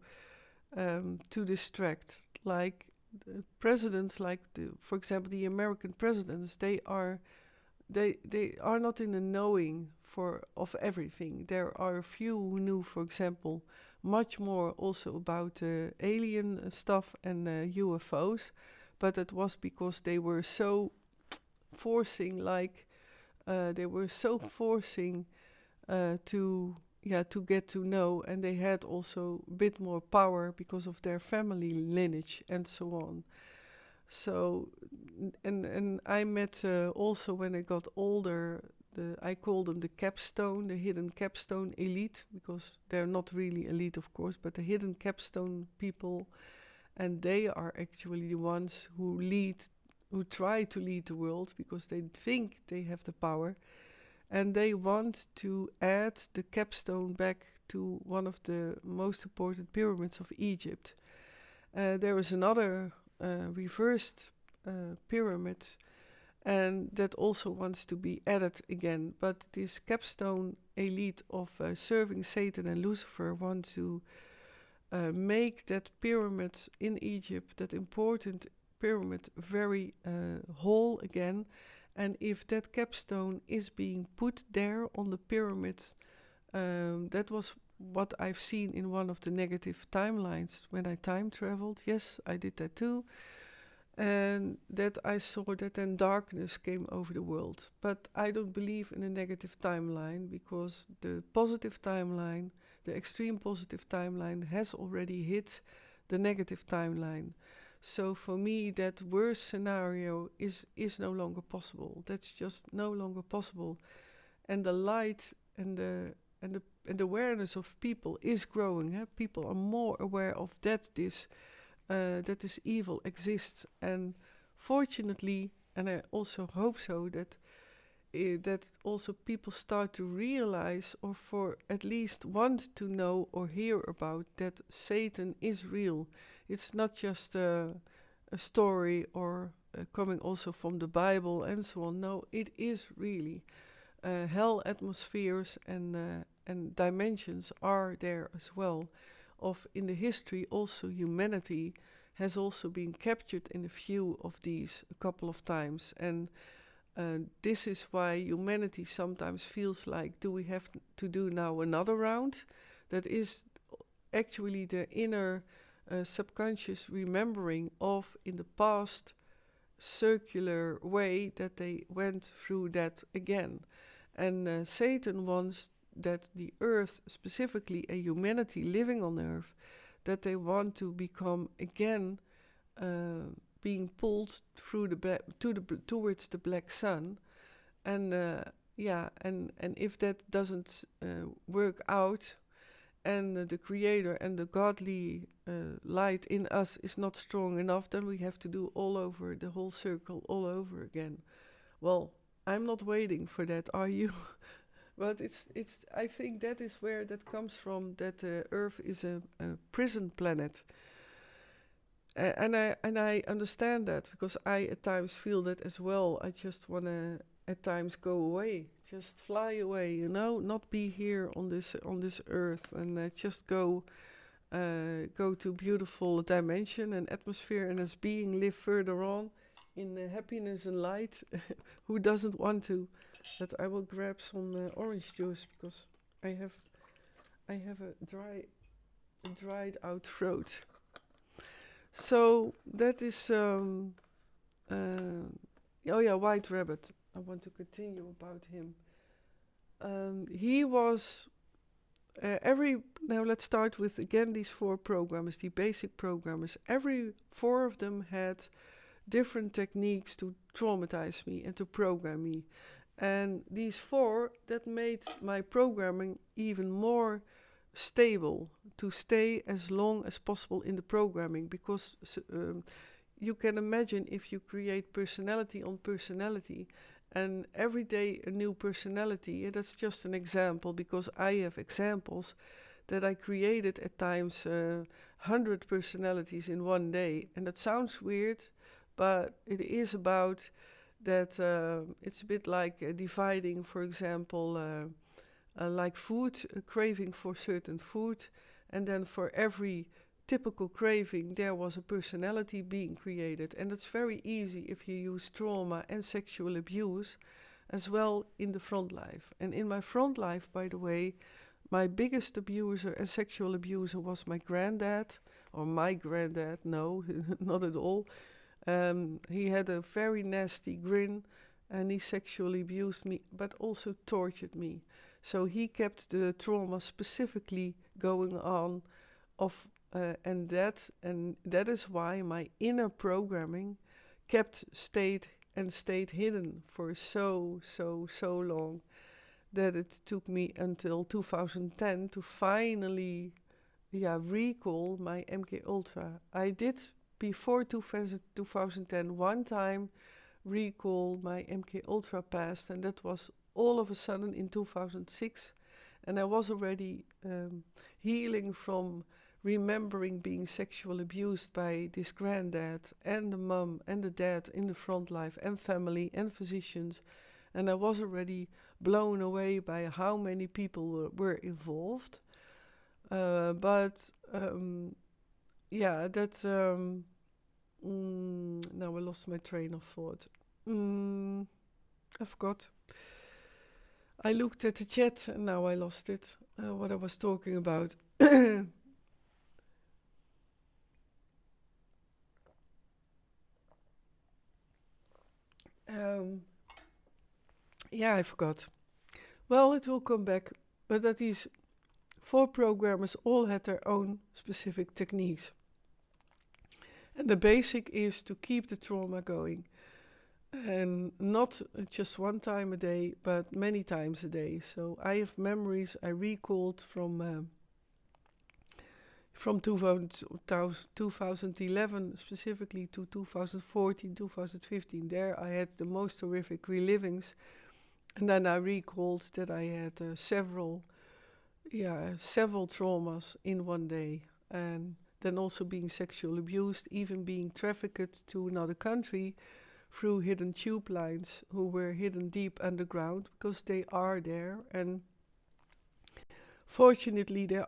to distract. Like the presidents, for example, the American presidents, they are not in the knowing of everything. There are a few who knew, for example, much more also about alien stuff and UFOs, but it was because they were so forcing, to get to know, and they had also a bit more power because of their family lineage and so on. So, and I met also when I got older, I call them the hidden capstone elite, because they're not really elite, of course, but the hidden capstone people, and they are actually the ones who try to lead the world because they think they have the power. And they want to add the capstone back to one of the most important pyramids of Egypt. There is another reversed pyramid, and that also wants to be added again. But this capstone elite of serving Satan and Lucifer want to make that pyramid in Egypt, that important pyramid, very whole again. And if that capstone is being put there on the pyramid, that was what I've seen in one of the negative timelines when I time traveled. Yes, I did that too. And that I saw that then darkness came over the world. But I don't believe in a negative timeline, because the positive timeline, the extreme positive timeline, has already hit the negative timeline. So for me, that worst scenario is no longer possible. That's just no longer possible. And the light and the awareness of people is growing. People are more aware of that this evil exists, and fortunately, and I also hope so, that also people start to realize, or for at least want to know or hear about, that Satan is real. It's not just a story or coming also from the Bible and so on. No, it is really. Hell atmospheres and dimensions are there as well. Of in the history, also humanity has also been captured in a few of these a couple of times, and this is why humanity sometimes feels like, do we have to do now another round? That is actually the inner subconscious remembering of in the past circular way that they went through that again. And Satan wants that the earth, specifically a humanity living on earth, that they want to become again being pulled through towards the black sun. And and if that doesn't work out, and the creator and the godly light in us is not strong enough, then we have to do all over the whole circle all over again. Well, I'm not waiting for that, are you? But it's. I think that is where that comes from. That Earth is a prison planet, and I understand that, because I at times feel that as well. I just wanna at times go away, just fly away, not be here on this Earth, and just go to beautiful dimension and atmosphere, and as being live further on in happiness and light. Who doesn't want to? But I will grab some orange juice, because I have a dried out throat. So that is White Rabbit. I want to continue about him. He was now let's start with again these 4 programmers, the basic programmers. Every 4 of them had different techniques to traumatize me and to program me. And these 4, that made my programming even more stable, to stay as long as possible in the programming, because you can imagine if you create personality on personality, and every day a new personality, and that's just an example, because I have examples that I created at times 100 personalities in one day, and that sounds weird, but it is about that. It's a bit like dividing, for example, like food, a craving for certain food, and then for every typical craving there was a personality being created. And it's very easy if you use trauma and sexual abuse as well in the front life. And in my front life, by the way, my biggest abuser and sexual abuser was my granddad, or my granddad, no, not at all. He had a very nasty grin, and he sexually abused me, but also tortured me. So he kept the trauma specifically going on, and that is why my inner programming stayed hidden for so long, that it took me until 2010 to finally recall my MKultra. I did before 2010 one time recall my MKultra past, and that was all of a sudden in 2006, and I was already healing from remembering being sexual abused by this granddad and the mom and the dad in the front life, and family and physicians, and I was already blown away by how many people were involved. Now I lost my train of thought. I forgot. I looked at the chat and now I lost it, what I was talking about. Yeah, I forgot. Well, it will come back, but that these 4 programmers all had their own specific techniques. And the basic is to keep the trauma going. And not just one time a day, but many times a day. So I have memories I recalled from 2011 specifically to 2014, 2015. There I had the most horrific relivings. And then I recalled that I had several traumas in one day. And then also being sexually abused, even being trafficked to another country through hidden tube lines who were hidden deep underground, because they are there. And fortunately there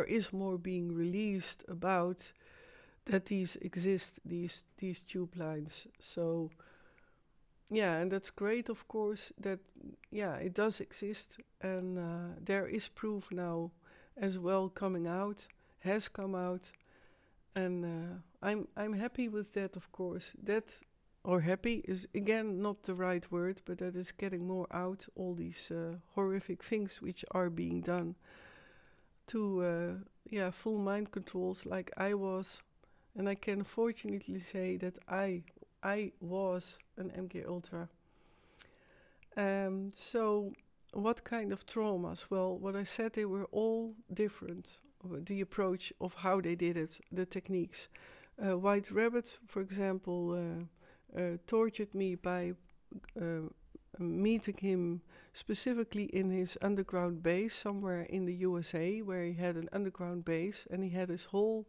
is more being released about that these exist, these tube lines. So yeah, and that's great, of course, that it does exist, and there is proof now as well has come out, and I'm happy with that, of course. That, or happy is again not the right word, but that is getting more out, all these horrific things which are being done to full mind controls like I was. And I can fortunately say that I was an MKultra. So what kind of traumas? Well, what I said, they were all different. The approach of how they did it, the techniques. White Rabbit, for example, tortured me by meeting him specifically in his underground base somewhere in the USA, where he had an underground base, and he had his whole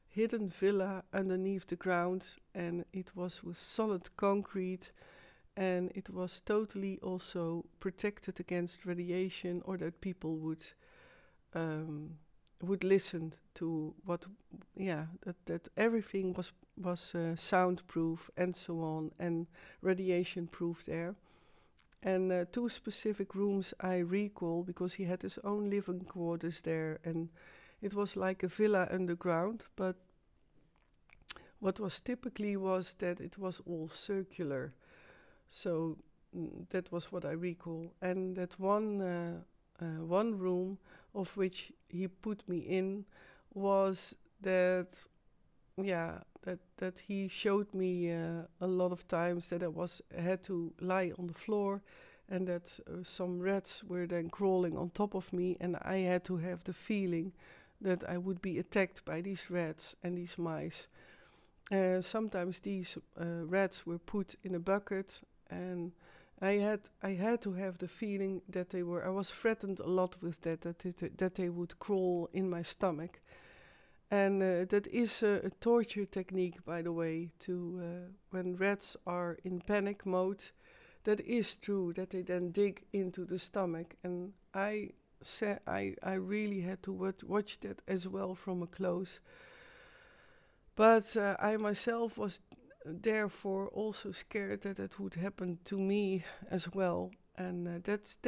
hidden villa underneath the ground, and it was with solid concrete, and it was totally also protected against radiation, or that people would listen to that everything was soundproof and so on, and radiation proof there. And 2 specific rooms I recall, because he had his own living quarters there, and it was like a villa underground, but what was typically was that it was all circular. So that was what I recall. And that one room of which he put me in was that he showed me a lot of times that I had to lie on the floor, and that some rats were then crawling on top of me, and I had to have the feeling that I would be attacked by these rats and these mice. Sometimes these rats were put in a bucket, and I had to have the feeling that I was threatened a lot with that they would crawl in my stomach. And that is a torture technique, by the way, when rats are in panic mode. That is true, that they then dig into the stomach. And I really had to watch that as well from a close. But I myself was therefore also scared that it would happen to me as well. And that's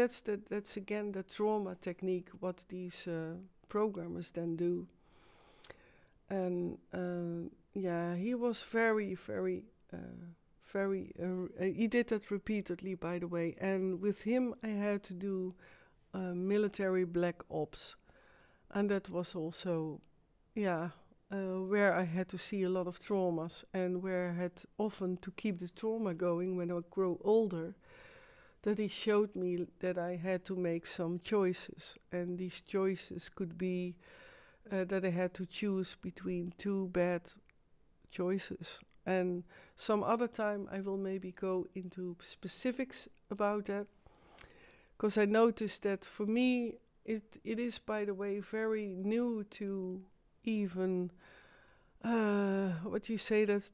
again the trauma technique, what these programmers then do. And he was very, very, he did that repeatedly, by the way. And with him, I had to do military black ops. And that was also, where I had to see a lot of traumas, and where I had often to keep the trauma going when I grow older, that he showed me that I had to make some choices. And these choices could be that I had to choose between 2 bad choices. And some other time I will maybe go into specifics about that, because I noticed that for me it is, by the way, very new to even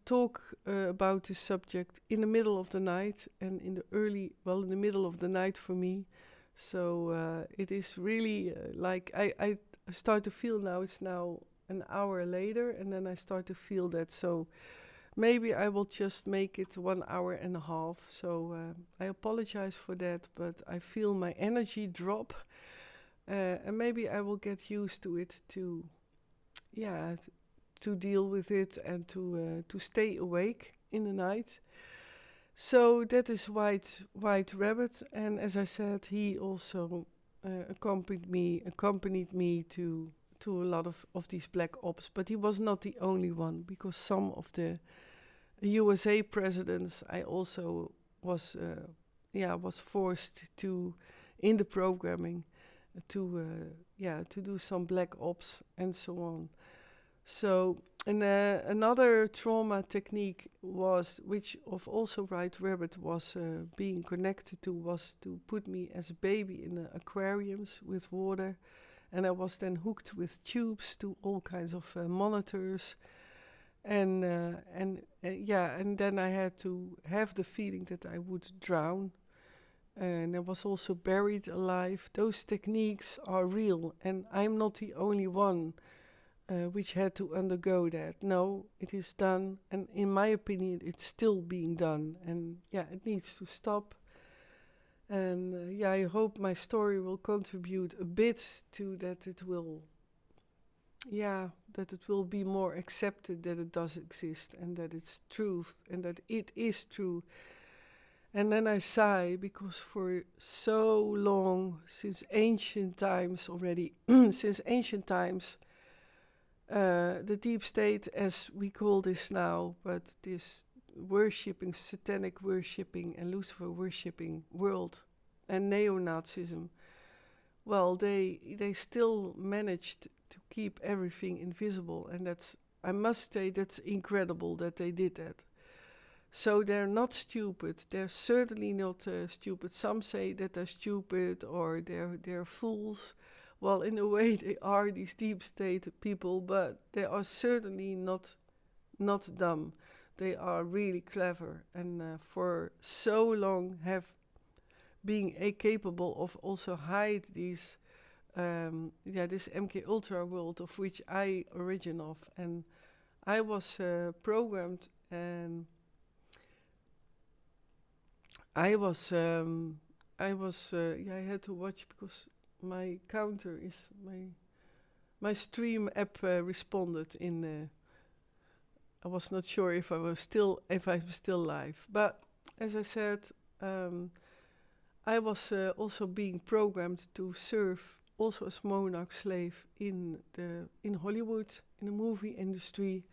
talk about this subject in the middle of the night, and in the middle of the night for me. So it is really like I start to feel now, it's now an hour later, and then I start to feel that. So maybe I will just make it 1 hour and a half. So I apologize for that, but I feel my energy drop, and maybe I will get used to it to deal with it, and to stay awake in the night. So that is White Rabbit, and as I said, he also accompanied me to a lot of these black ops. But he was not the only one, because some of the USA presidents I also was forced to in the programming to do some black ops and so on. So, and another trauma technique was, which of also White Rabbit was being connected to, was to put me as a baby in the aquariums with water, and I was then hooked with tubes to all kinds of monitors, and then I had to have the feeling that I would drown, and I was also buried alive. Those techniques are real, and I'm not the only one which had to undergo that. No, it is done, and in my opinion, it's still being done, and it needs to stop. And I hope my story will contribute a bit to that. That it will be more accepted that it does exist, and that it's truth, and that it is true. And then I sigh, because for so long, since ancient times already, the deep state, as we call this now, but this worshipping, satanic worshipping and Lucifer worshipping world and neo-Nazism, well, they still managed to keep everything invisible, and I must say, that's incredible that they did that. So they're not stupid. They're certainly not stupid. Some say that they're stupid or they're fools. Well, in a way, they are these deep state people, but they are certainly not dumb. They are really clever, and for so long have being capable of also hide these this MKultra world of which I origin of, and I was programmed, and I had to watch, because my counter is my stream app responded in. I was not sure if I was still live, but as I said, I was also being programmed to serve also as monarch slave in Hollywood, in the movie industry,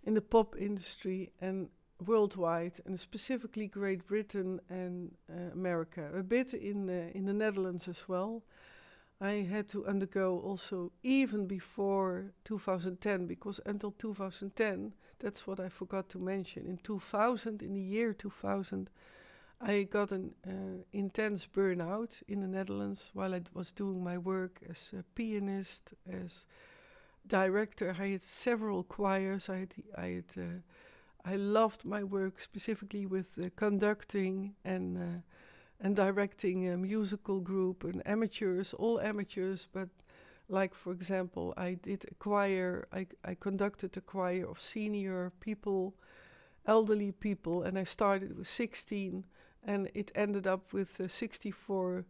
in the pop industry, and worldwide, and specifically Great Britain and America, a bit in the Netherlands as well. I had to undergo also even before 2010, because until 2010, that's what I forgot to mention, in the year 2000, I got an intense burnout in the Netherlands while I was doing my work as a pianist, as director. I had several choirs. I loved my work, specifically with conducting and directing a musical group, and all amateurs, but like, for example, I did a choir, I conducted a choir of senior people, elderly people, and I started with 16, and it ended up with 64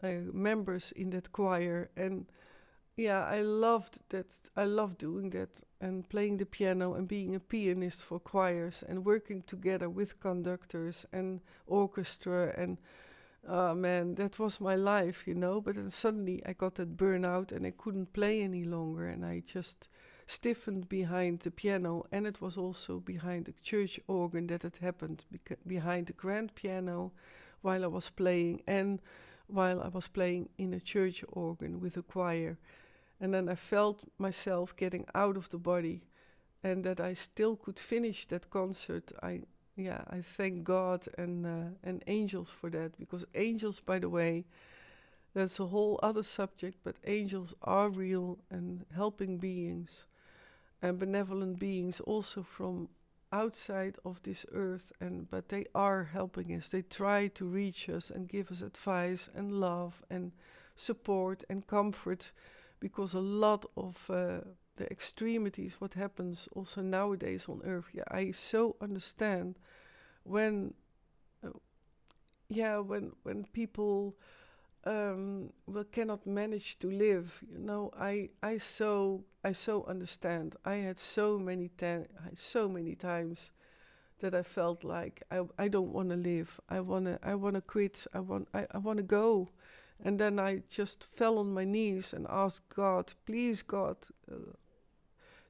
members in that choir, and I loved that. I loved doing that and playing the piano and being a pianist for choirs and working together with conductors and orchestra. And man, that was my life, But then suddenly I got that burnout and I couldn't play any longer. And I just stiffened behind the piano. And it was also behind the church organ that it happened, behind the grand piano while I was playing, and while I was playing in a church organ with a choir. And then I felt myself getting out of the body, and that I still could finish that concert. I thank God and angels for that, because angels, by the way, that's a whole other subject, but angels are real and helping beings and benevolent beings also from outside of this earth, but they are helping us. They try to reach us and give us advice and love and support and comfort, because a lot of the extremities, what happens also nowadays on earth, I so understand when people cannot manage to live, I so understand. I had so many times that I felt like I don't want to live. I wanna quit. I wanna go. And then I just fell on my knees and asked God, please God,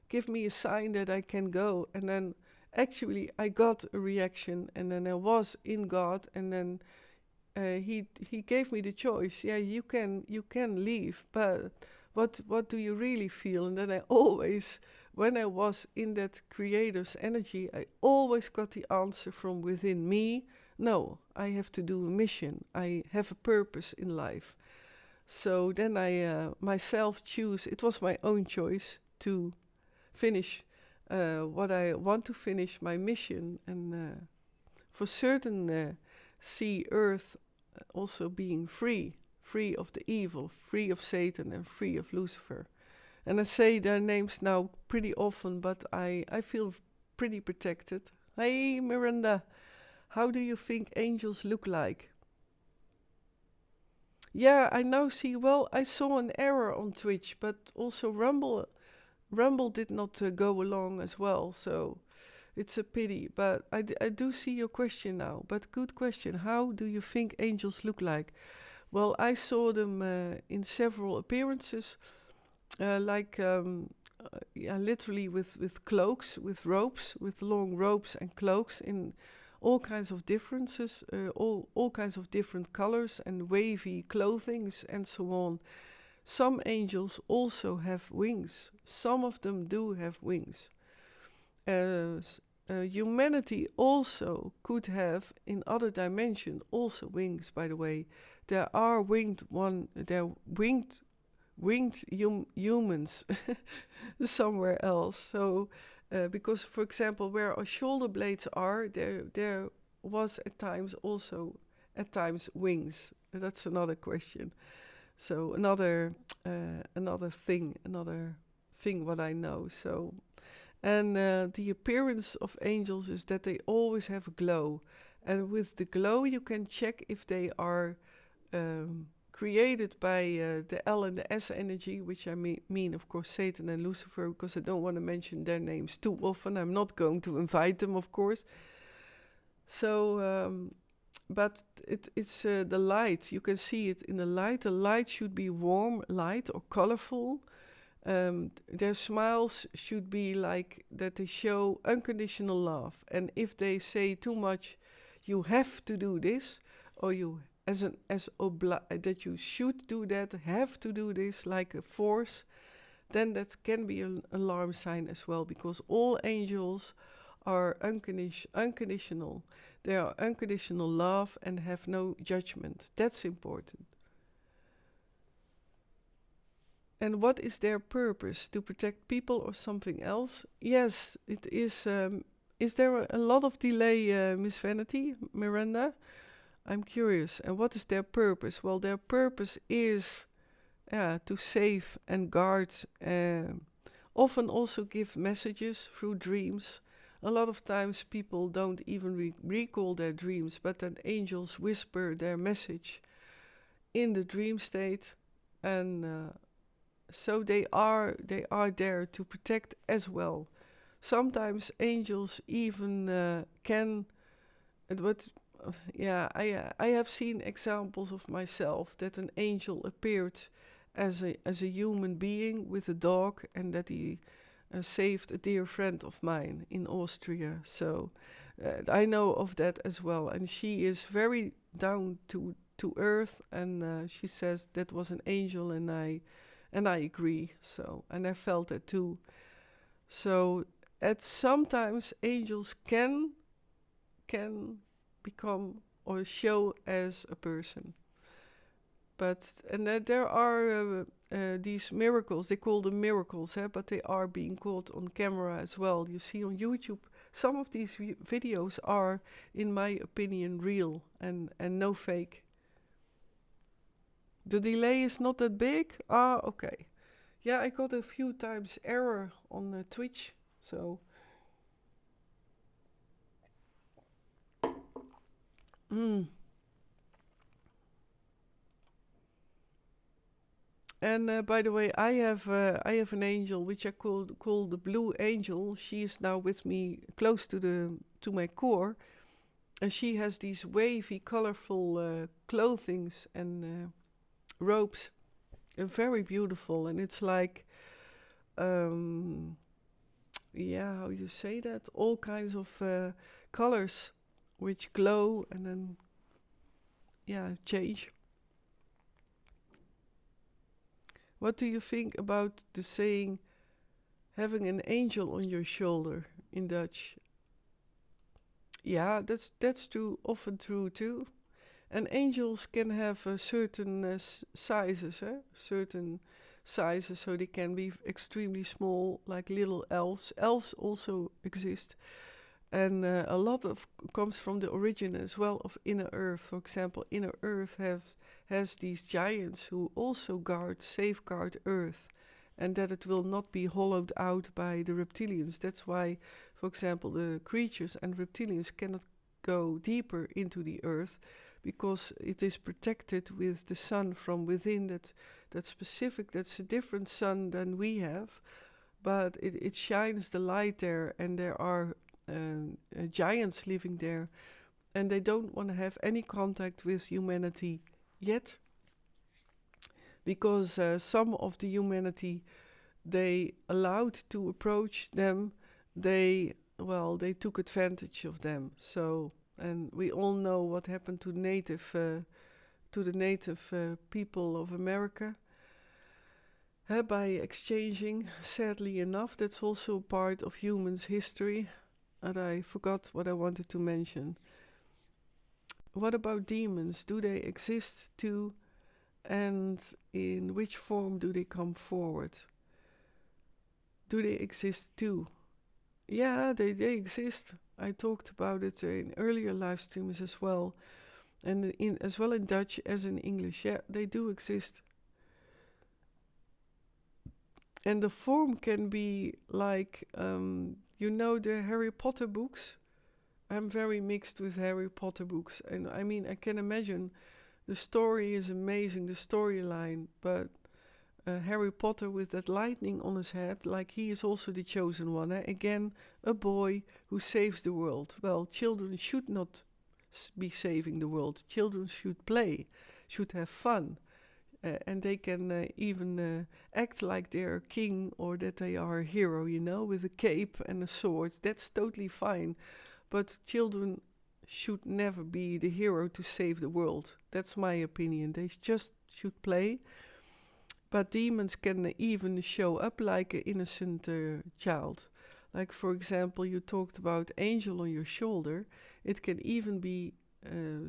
give me a sign that I can go. And then actually I got a reaction, and then I was in God, and then he gave me the choice. Yeah, you can leave, but what do you really feel? And then I always, when I was in that creator's energy, I always got the answer from within me. No, I have to do a mission. I have a purpose in life. So then I myself choose. It was my own choice to finish what I want to finish, my mission, and for certain see Earth also being free of the evil, free of Satan, and free of Lucifer. And I say their names now pretty often, but I feel pretty protected. Hey, Miranda, how do you think angels look like? Yeah, I now see. Well, I saw an error on Twitch, but also Rumble did not go along as well, so it's a pity. But I do see your question now. But good question. How do you think angels look like? Well, I saw them in several appearances, yeah, literally with cloaks, with ropes, with long ropes and cloaks in all kinds of differences, all kinds of different colors and wavy clothings and so on. Some angels also have wings. Some of them do have wings. Humanity also could have in other dimension also wings. By the way, there are winged humans somewhere else. So, because for example, where our shoulder blades are, there was at times wings. That's another question. So another thing what I know. So, and the appearance of angels is that they always have a glow, and with the glow you can check if they are created by the L and the S energy, which I mean of course Satan and Lucifer, because I don't want to mention their names too often. I'm not going to invite them, of course. So, but it's the light. You can see it in the light. The light should be warm light or colorful. Their smiles should be like that they show unconditional love. And if they say too much, you have to do this, or you that you should do that, have to do this, like a force, then that can be an alarm sign as well, because all angels are unconditional. They are unconditional love and have no judgment. That's important. And what is their purpose? To protect people or something else? Yes, it is. Is there a lot of delay, Miss Vanity, Miranda? I'm curious. And what is their purpose? Well, their purpose is to save and guard. Often also give messages through dreams. A lot of times people don't even recall their dreams, but then angels whisper their message in the dream state, and so they are there to protect as well. Sometimes angels even can, but I have seen examples of myself that an angel appeared as a human being with a dog, and that he saved a dear friend of mine in Austria. So I know of that as well, and she is very down to earth, and she says that was an angel, and I agree. So, and I felt that too. So at sometimes angels can become or show as a person. But there are these miracles. They call them miracles, but they are being caught on camera as well. You see on YouTube, some of these videos are, in my opinion, real and no fake. The delay is not that big? Ah, okay. Yeah, I got a few times error on Twitch, so... And by the way, I have an angel which I call the blue angel. She is now with me close to my core, and she has these wavy, colorful clothings and robes, very beautiful. And it's like, how you say that? All kinds of colors which glow and then change. What do you think about the saying having an angel on your shoulder in Dutch? Yeah, that's true, often true too. And angels can have certain sizes, certain sizes, so they can be extremely small, like little elves. Elves also exist, and a lot of comes from the origin as well of inner Earth. For example, inner Earth has these giants who also safeguard Earth, and that it will not be hollowed out by the reptilians. That's why, for example, the creatures and reptilians cannot go deeper into the Earth, because it is protected with the sun from within. That's a different sun than we have, but it shines the light there, and there are giants living there, and they don't want to have any contact with humanity yet, because some of the humanity they allowed to approach them, they took advantage of them. So, and we all know what happened to the native people of America, by exchanging. Sadly enough, that's also part of humans' history, and I forgot what I wanted to mention. What about demons? Do they exist too? And in which form do they come forward? Do they exist too? Yeah, they exist. I talked about it in earlier live streams as well, and as well in Dutch as in English. Yeah, they do exist. And the form can be like, the Harry Potter books. I'm very mixed with Harry Potter books, and I mean, I can imagine the story is amazing, the storyline, but Harry Potter with that lightning on his head, like he is also the chosen one. Again, a boy who saves the world. Well, children should not be saving the world. Children should play, should have fun. And they can even act like they're a king or that they are a hero, with a cape and a sword. That's totally fine. But children should never be the hero to save the world. That's my opinion. They just should play. But demons can even show up like an innocent child. Like, for example, you talked about angel on your shoulder. It can even be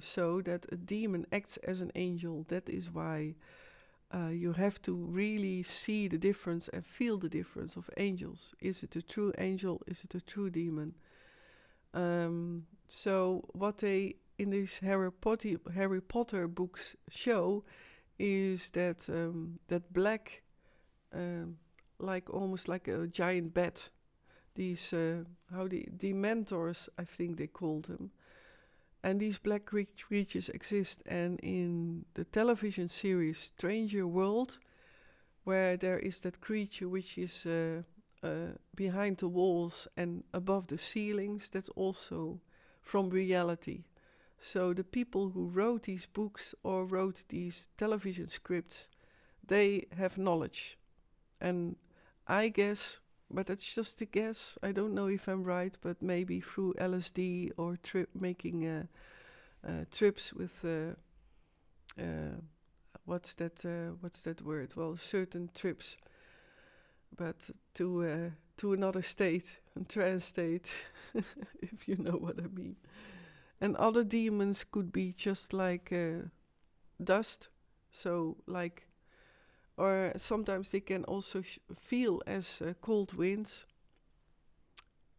so that a demon acts as an angel. That is why you have to really see the difference and feel the difference of angels. Is it a true angel? Is it a true demon? So what they in these Harry Potter books show is that that black, like almost like a giant bat. These the mentors, I think they called them. And these black creatures exist. And in the television series Stranger World, where there is that creature which is behind the walls and above the ceilings, that's also from reality. So the people who wrote these books or wrote these television scripts, they have knowledge. And I guess, but that's just a guess, I don't know if I'm right, but maybe through LSD or making trips with what's that word? Well, certain trips, but to another state, a trance state, if you know what I mean. And other demons could be just like dust, so like, or sometimes they can also feel as cold winds,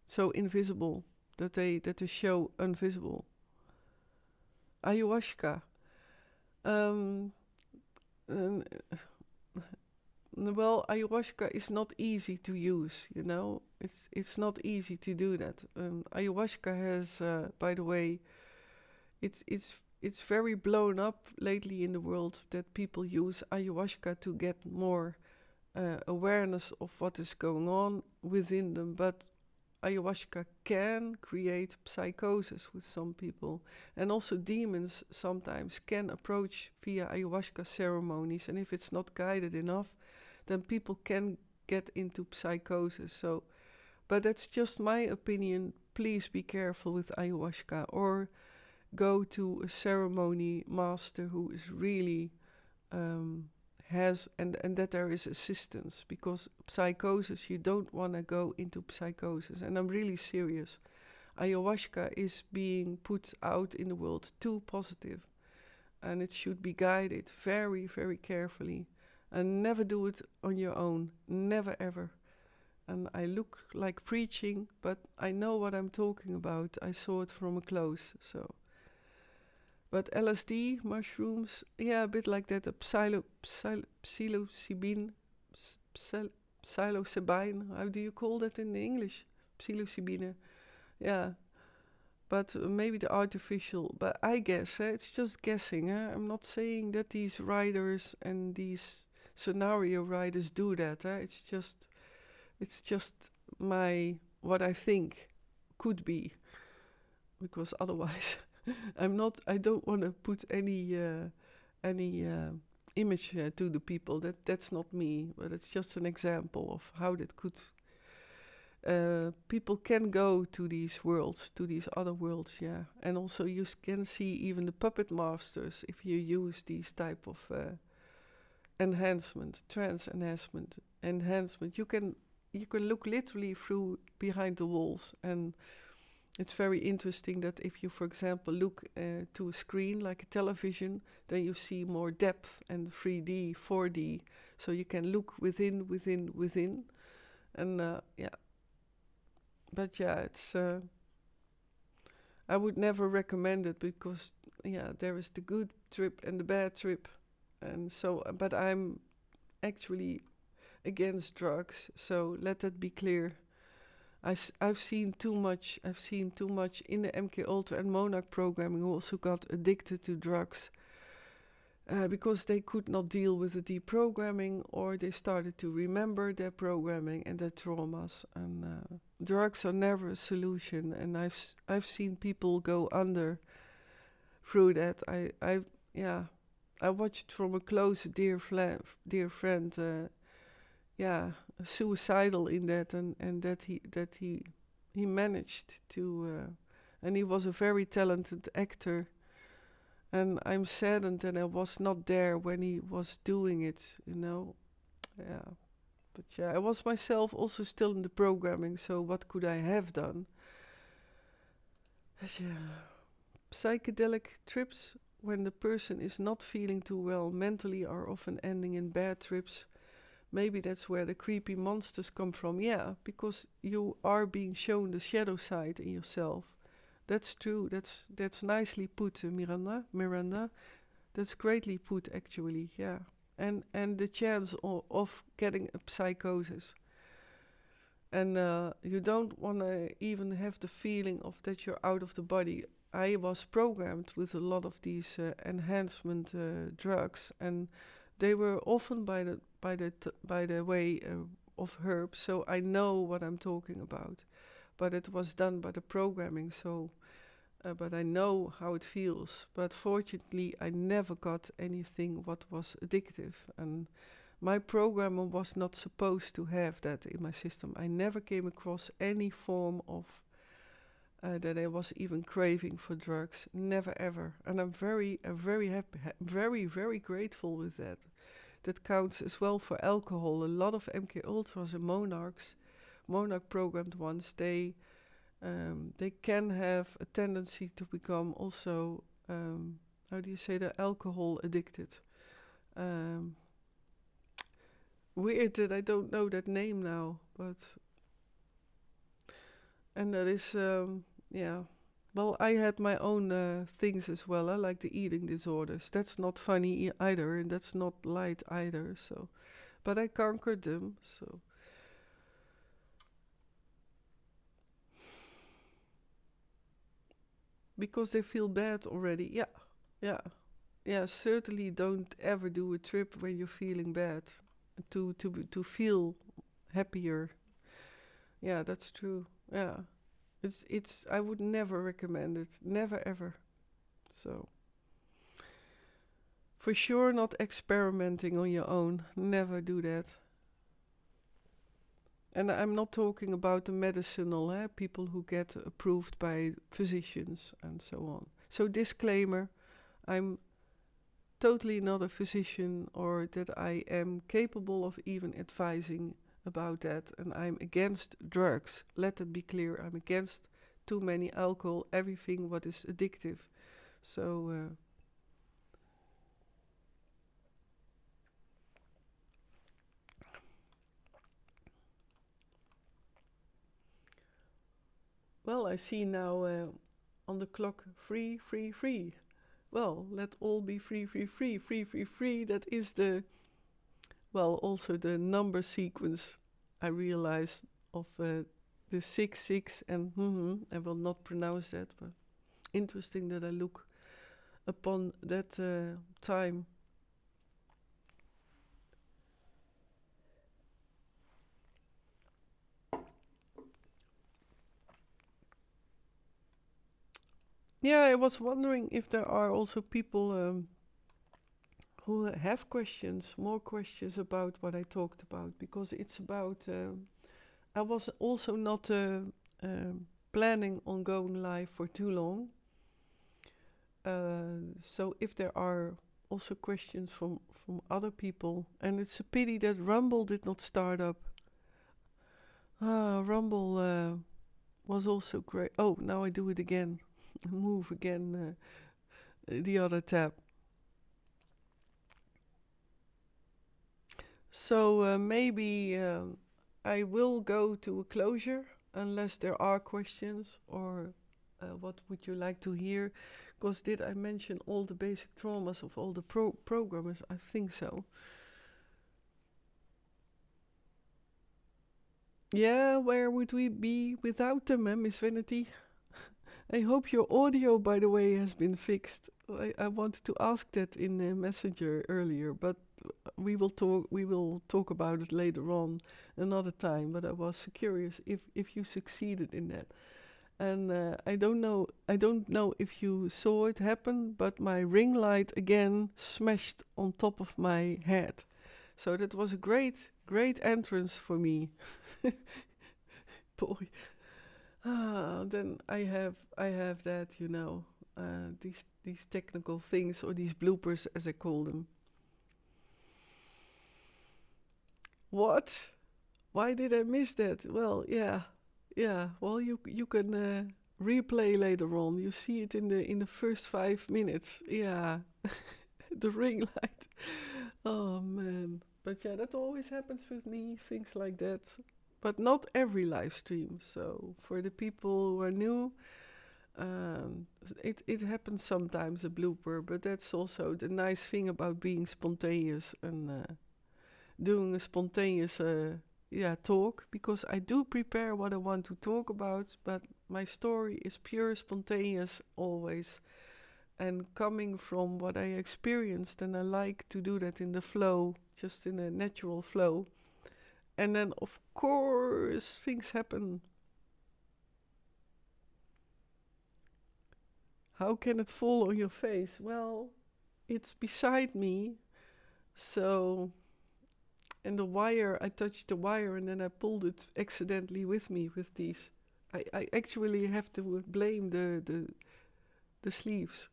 so invisible that they show invisible. Ayahuasca. Well, ayahuasca is not easy to use, It's not easy to do that. Ayahuasca has, by the way, it's it's very blown up lately in the world that people use ayahuasca to get more awareness of what is going on within them, but ayahuasca can create psychosis with some people, and also demons sometimes can approach via ayahuasca ceremonies, and if it's not guided enough, then people can get into psychosis. So, but that's just my opinion. Please be careful with ayahuasca, or go to a ceremony master who is really has and that there is assistance, because psychosis, you don't want to go into psychosis, and I'm really serious. Ayahuasca is being put out in the world too positive, and it should be guided very, very carefully, and never do it on your own, never ever. And I look like preaching, but I know what I'm talking about. I saw it from a close, so. But LSD, mushrooms, yeah, a bit like that. Psilocybin, psilocybin. How do you call that in English? Psilocybine. Yeah, but maybe the artificial. But I guess it's just guessing. I'm not saying that these writers and these scenario writers do that. It's just what I think could be, because otherwise. I don't want to put any image to the people. That's not me, but it's just an example of how that could. People can go to these worlds, to these other worlds, yeah. And also you can see even the puppet masters if you use these type of enhancement, trance enhancement. You can look literally through behind the walls, and it's very interesting that if you, for example, look to a screen like a television, then you see more depth and 3D, 4D. So you can look within. And yeah. But yeah, it's. I would never recommend it because, yeah, there is the good trip and the bad trip. And so, but I'm actually against drugs. So let that be clear. I've seen too much. I've seen too much in the MKultra and Monarch programming who also got addicted to drugs because they could not deal with the deprogramming, or they started to remember their programming and their traumas. And drugs are never a solution. And I've seen people go under through that. I watched from a close dear friend. Suicidal in that, and that he managed to, and he was a very talented actor, and I'm saddened that I was not there when he was doing it, yeah. But yeah, I was myself also still in the programming, so what could I have done? But yeah, psychedelic trips when the person is not feeling too well mentally are often ending in bad trips. Maybe that's where the creepy monsters come from. Yeah, because you are being shown the shadow side in yourself. That's true. That's nicely put, Miranda. That's greatly put, actually. Yeah, and the chance of getting a psychosis. And you don't want to even have the feeling of that you're out of the body. I was programmed with a lot of these enhancement drugs, and they were often by the way of herbs, so I know what I'm talking about. But it was done by the programming, so but I know how it feels. But fortunately, I never got anything what was addictive, and my programmer was not supposed to have that in my system. I never came across any form of that I was even craving for drugs. Never ever. And I'm very happy, very grateful with that. That counts as well for alcohol. A lot of MKultras and Monarch programmed ones, they can have a tendency to become also, how do you say that, alcohol addicted. Weird that I don't know that name now, but and that is, yeah. Well, I had my own things as well, like the eating disorders. That's not funny either, and that's not light either. So, but I conquered them. So, because they feel bad already. Yeah, Yeah. Yeah, certainly don't ever do a trip when you're feeling bad to feel happier. Yeah, that's true. Yeah. It's I would never recommend it. Never ever. So, for sure not experimenting on your own. Never do that. And I'm not talking about the medicinal, people who get approved by physicians and so on. So disclaimer, I'm totally not a physician or that I am capable of even advising about that. And I'm against drugs. Let it be clear. I'm against too many alcohol, everything what is addictive. So, well, I see now on the clock free, free, free. Well, let all be free, free, free, free, free, free. That is the, well, also the number sequence I realized of the 6 6 and I will not pronounce that, but interesting that I look upon that time. Yeah, I was wondering if there are also people who have questions, more questions about what I talked about, because it's about. I was also not planning on going live for too long. So if there are also questions from other people, and it's a pity that Rumble did not start up. Rumble was also great. Oh, now I do it again. Move again the other tab. So maybe I will go to a closure unless there are questions or what would you like to hear? Because did I mention all the basic traumas of all the programmers? I think so. Yeah, where would we be without them, Miss Vanity? I hope your audio, by the way, has been fixed. I wanted to ask that in Messenger earlier, but we will talk about it later on another time. But I was curious if you succeeded in that. And I don't know if you saw it happen, but my ring light again smashed on top of my head. So that was a great entrance for me. Boy, then I have that, these technical things or these bloopers as I call them. What? Why did I miss that? Well, yeah. Well, you can replay later on. You see it in the first 5 minutes. Yeah, the ring light. Oh man. But yeah, that always happens with me. Things like that. But not every live stream. So for the people who are new, it happens sometimes a blooper. But that's also the nice thing about being spontaneous and doing a spontaneous talk, because I do prepare what I want to talk about, but my story is pure spontaneous always and coming from what I experienced, and I like to do that in the flow, just in a natural flow. And then of course things happen. How can it fall on your face? Well, it's beside me, so and the wire, I touched the wire and then I pulled it accidentally with me with these. I actually have to blame the sleeves.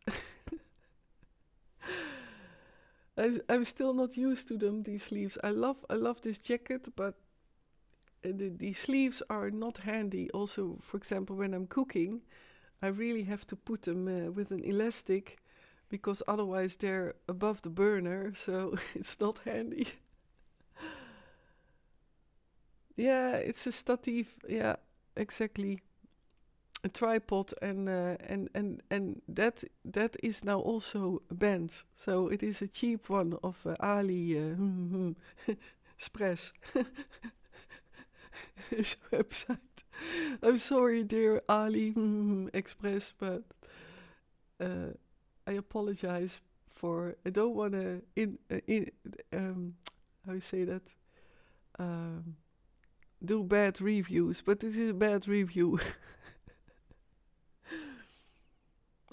I'm still not used to them, these sleeves. I love this jacket, but the sleeves are not handy. Also, for example, when I'm cooking, I really have to put them with an elastic, because otherwise they're above the burner, so it's not handy. Yeah, it's a stative. Yeah, exactly. A tripod, and that is now also banned. So it is a cheap one of Ali Express his website. I'm sorry, dear Ali Express, but uh, I apologize for. I don't want to how you say that? Do bad reviews, but this is a bad review.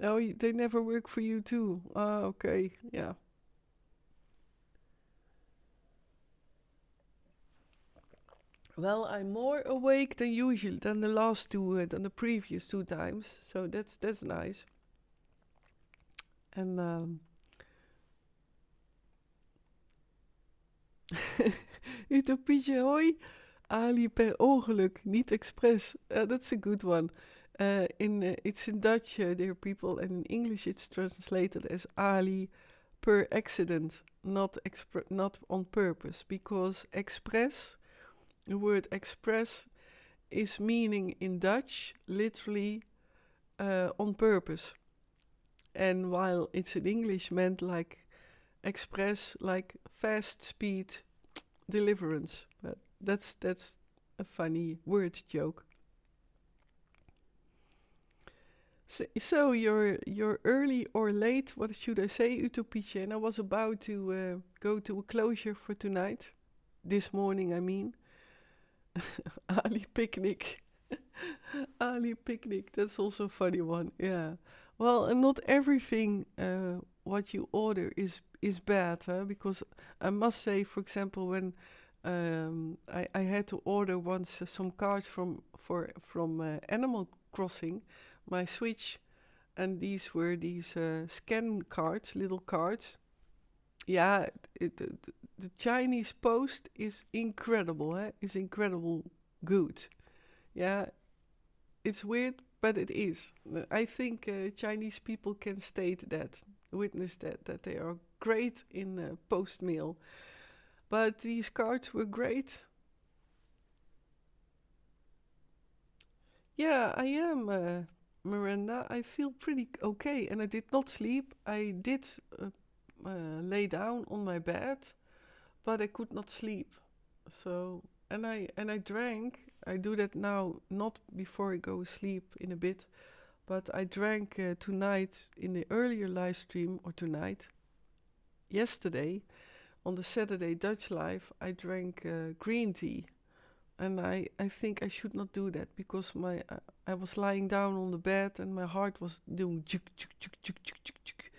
Oh, they never work for you too. Ah, okay, yeah. Well, I'm more awake than usual than than the previous two times. So that's nice. En Utopietje, hoi. Ali per ongeluk, niet expres. That's a good one. It's in Dutch, dear people, and in English it's translated as Ali per accident, not on purpose, because express, the word express, is meaning in Dutch literally on purpose. And while it's in English meant like express, like fast speed deliverance. But that's a funny word joke. So you're early or late, what should I say, Utopietje? And I was about to go to a closure for tonight. This morning, I mean. Ali picnic. Ali picnic, that's also a funny one, yeah. Well, and not everything what you order is bad, huh? Because I must say, for example, when I had to order once some cards from Animal Crossing, my Switch, and these were these scan cards, little cards. Yeah, the Chinese post is incredible, eh? Is incredible good. Yeah, it's weird, but it is. I think Chinese people can state that, witness that they are great in post mail. But these cards were great. Yeah, I am, Miranda. I feel pretty okay, and I did not sleep. I did lay down on my bed, but I could not sleep. So, and I drank. I do that now, not before I go sleep in a bit, but I drank tonight in the earlier live stream, or tonight, yesterday, on the Saturday Dutch live, I drank green tea. And I think I should not do that because I was lying down on the bed and my heart was doing juk juk juk juk juk juk juk.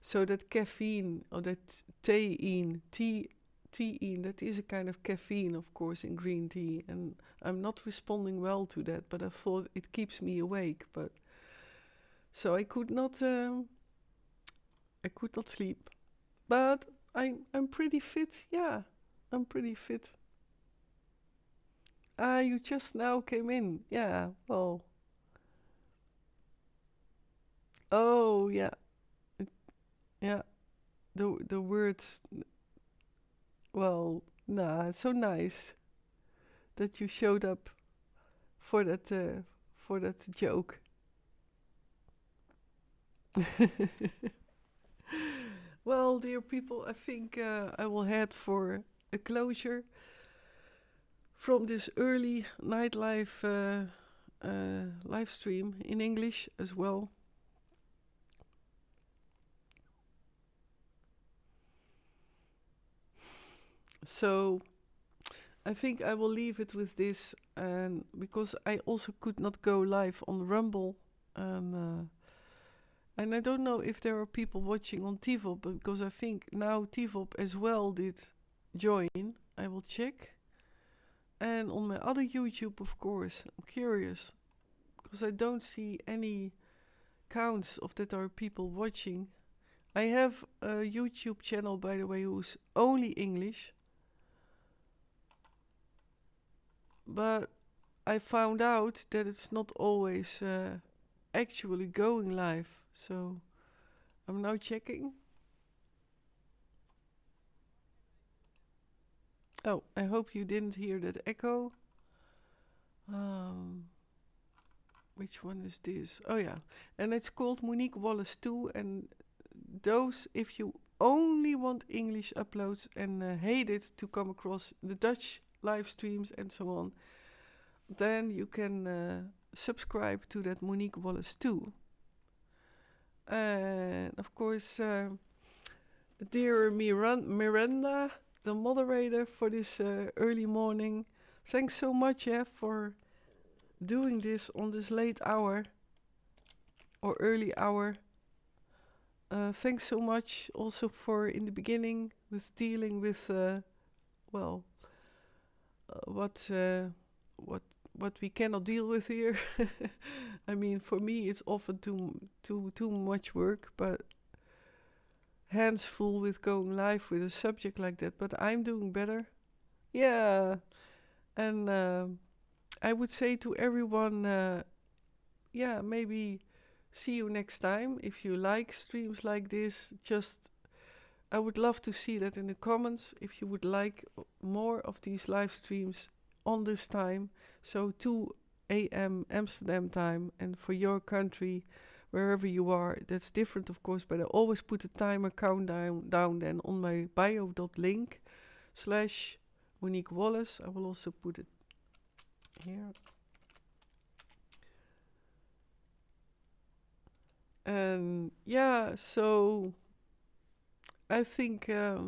So that caffeine, or that tein, that is a kind of caffeine, of course, in green tea, and I'm not responding well to that. But I thought it keeps me awake. But so I could not sleep. But I'm pretty fit. Yeah, I'm pretty fit. Ah, you just now came in. Yeah, well. Oh, yeah. It, yeah, the words. Well, nah, so nice that you showed up for that joke. Well, dear people, I think I will head for a closure from this early nightlife live stream in English as well. So I think I will leave it with this, and because I also could not go live on Rumble, and I don't know if there are people watching on TVOP, but because I think now TVOP as well did join, I will check. And on my other YouTube, of course, I'm curious, because I don't see any counts of that are people watching. I have a YouTube channel, by the way, who's only English. But I found out that it's not always actually going live. So I'm now checking. Oh, I hope you didn't hear that echo. Which one is this? Oh yeah, and it's called Monique Wallace too. And those, if you only want English uploads and hate it to come across the Dutch live streams and so on, then you can subscribe to that Monique Wallace too. And of course, dear Miranda, the moderator for this early morning. Thanks so much, for doing this on this late hour or early hour. Thanks so much also for in the beginning with dealing with well, what what we cannot deal with here. I mean, for me, it's often too much work, but hands full with going live with a subject like that. But I'm doing better. Yeah, and I would say to everyone, maybe see you next time. If you like streams like this, I would love to see that in the comments if you would like more of these live streams on this time. So 2 a.m. Amsterdam time, and for your country, wherever you are, that's different of course, but I always put a timer countdown down then on my bio.link / Monique Wallace. I will also put it here. And so I think, I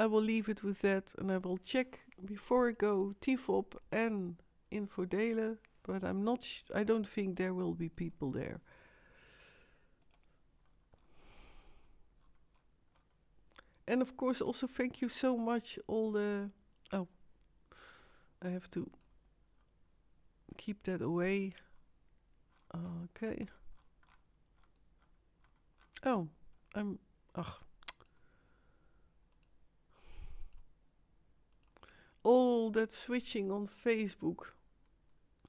will leave it with that, and I will check before I go TFOP and Infodelen, but I don't think there will be people there. And of course, also thank you so much I have to keep that away. Okay. Oh, all that switching on Facebook.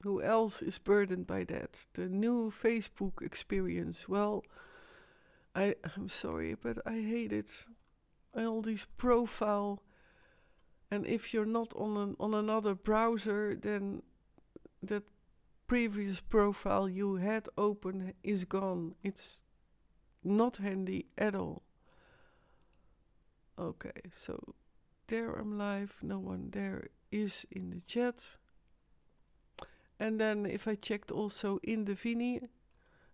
Who else is burdened by that? The new Facebook experience. Well, I'm sorry, but I hate it. All these profile, and if you're not on another browser, then that previous profile you had open is gone. It's not handy at all. Okay, so there I'm live. No one there is in the chat. And then if I checked also in the Vini,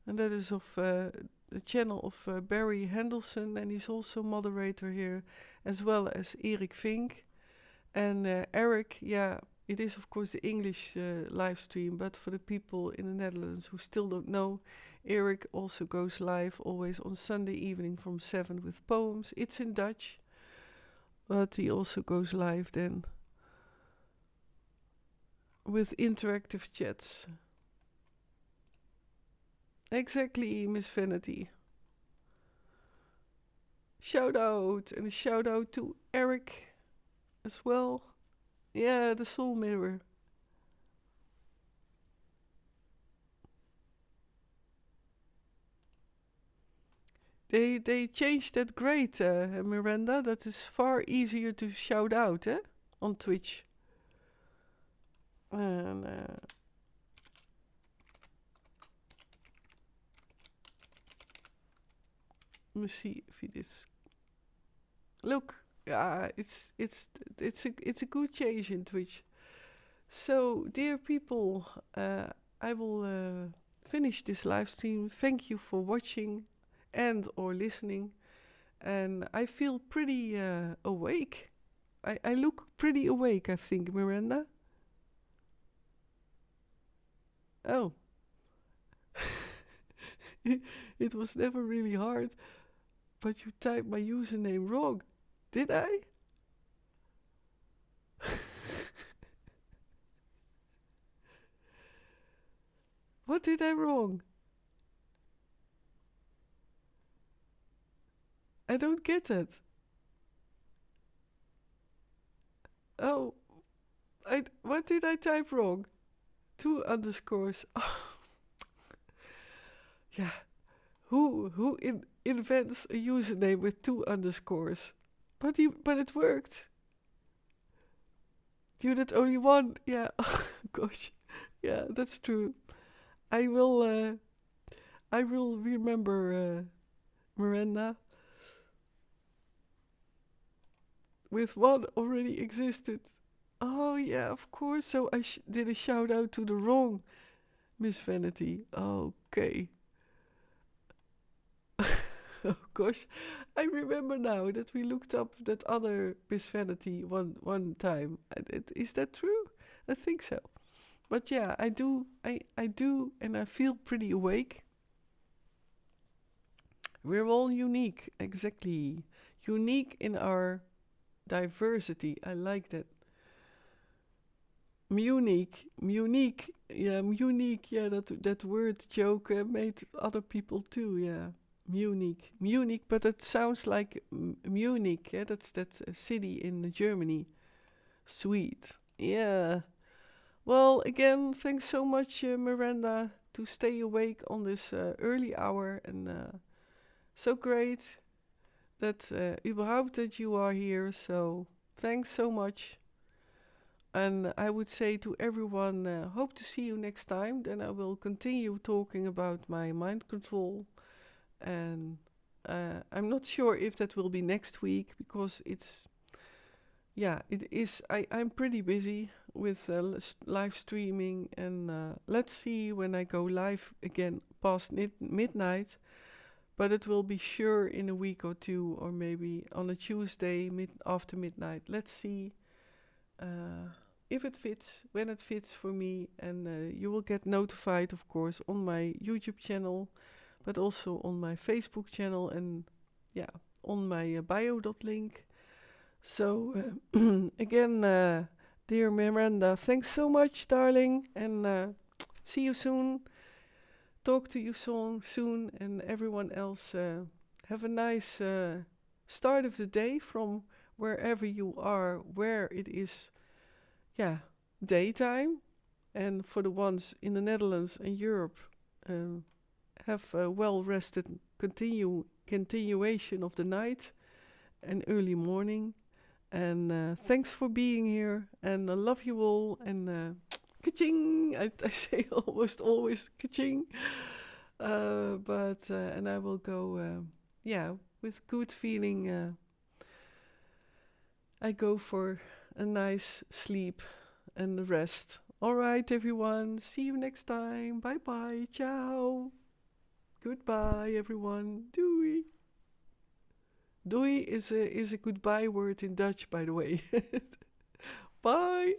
and that is of the channel of Barry Henderson, and he's also moderator here, as well as Erik Vink. And Eric, it is of course the English live stream, but for the people in the Netherlands who still don't know, Eric also goes live always on Sunday evening from 7 with poems. It's in Dutch, but he also goes live then with interactive chats. Exactly, Miss Vanity. Shout out, and a shout out to Eric as well. Yeah, the Soul Mirror. They changed that great, Miranda. That is far easier to shout out, on Twitch. And let me see if it is. Look, it's a good change in Twitch. So, dear people, I will finish this live stream. Thank you for watching and or listening. And I feel pretty awake. I look pretty awake, I think, Miranda. Oh. It was never really hard, but you typed my username wrong. Did I? What did I wrong? I don't get that. Oh, what did I type wrong? 2 underscores. Yeah. Who invents a username with 2 underscores? But it worked. You did only one. Yeah. Gosh. Yeah, that's true. I will remember, Miranda. With one already existed. Oh yeah, of course. So I did a shout out to the wrong Miss Vanity. Okay. Oh gosh, I remember now that we looked up that other Miss Vanity one time. Is that true? I think so. But yeah, I do, and I feel pretty awake. We're all unique, exactly. Unique in our diversity. I like that. Unique, yeah, unique, yeah. That word joke made other people too, yeah. Munich, but it sounds like Munich. Yeah, that's a city in Germany. Sweet, yeah. Well, again, thanks so much, Miranda, to stay awake on this early hour, and so great that überhaupt that you are here. So thanks so much. And I would say to everyone, hope to see you next time. Then I will continue talking about my mind control. And I'm not sure if that will be next week because it is. I'm pretty busy with live streaming. And let's see when I go live again past midnight. But it will be sure in a week or two, or maybe on a Tuesday after midnight. Let's see. If it fits, when it fits for me, and you will get notified, of course, on my YouTube channel, but also on my Facebook channel, and yeah, on my bio.link. So again, dear Miranda, thanks so much, darling, and see you soon. Talk to you soon, and everyone else. Have a nice start of the day from wherever you are, where it is. Yeah, daytime. And for the ones in the Netherlands and Europe, have a well-rested continuation of the night and early morning. And thanks for being here. And I love you all. And ka-ching! I say almost always ka-ching. And I will go, with good feeling. I go for a nice sleep and rest. All right, everyone. See you next time. Bye bye. Ciao. Goodbye, everyone. Doei. Doei is a goodbye word in Dutch, by the way. Bye.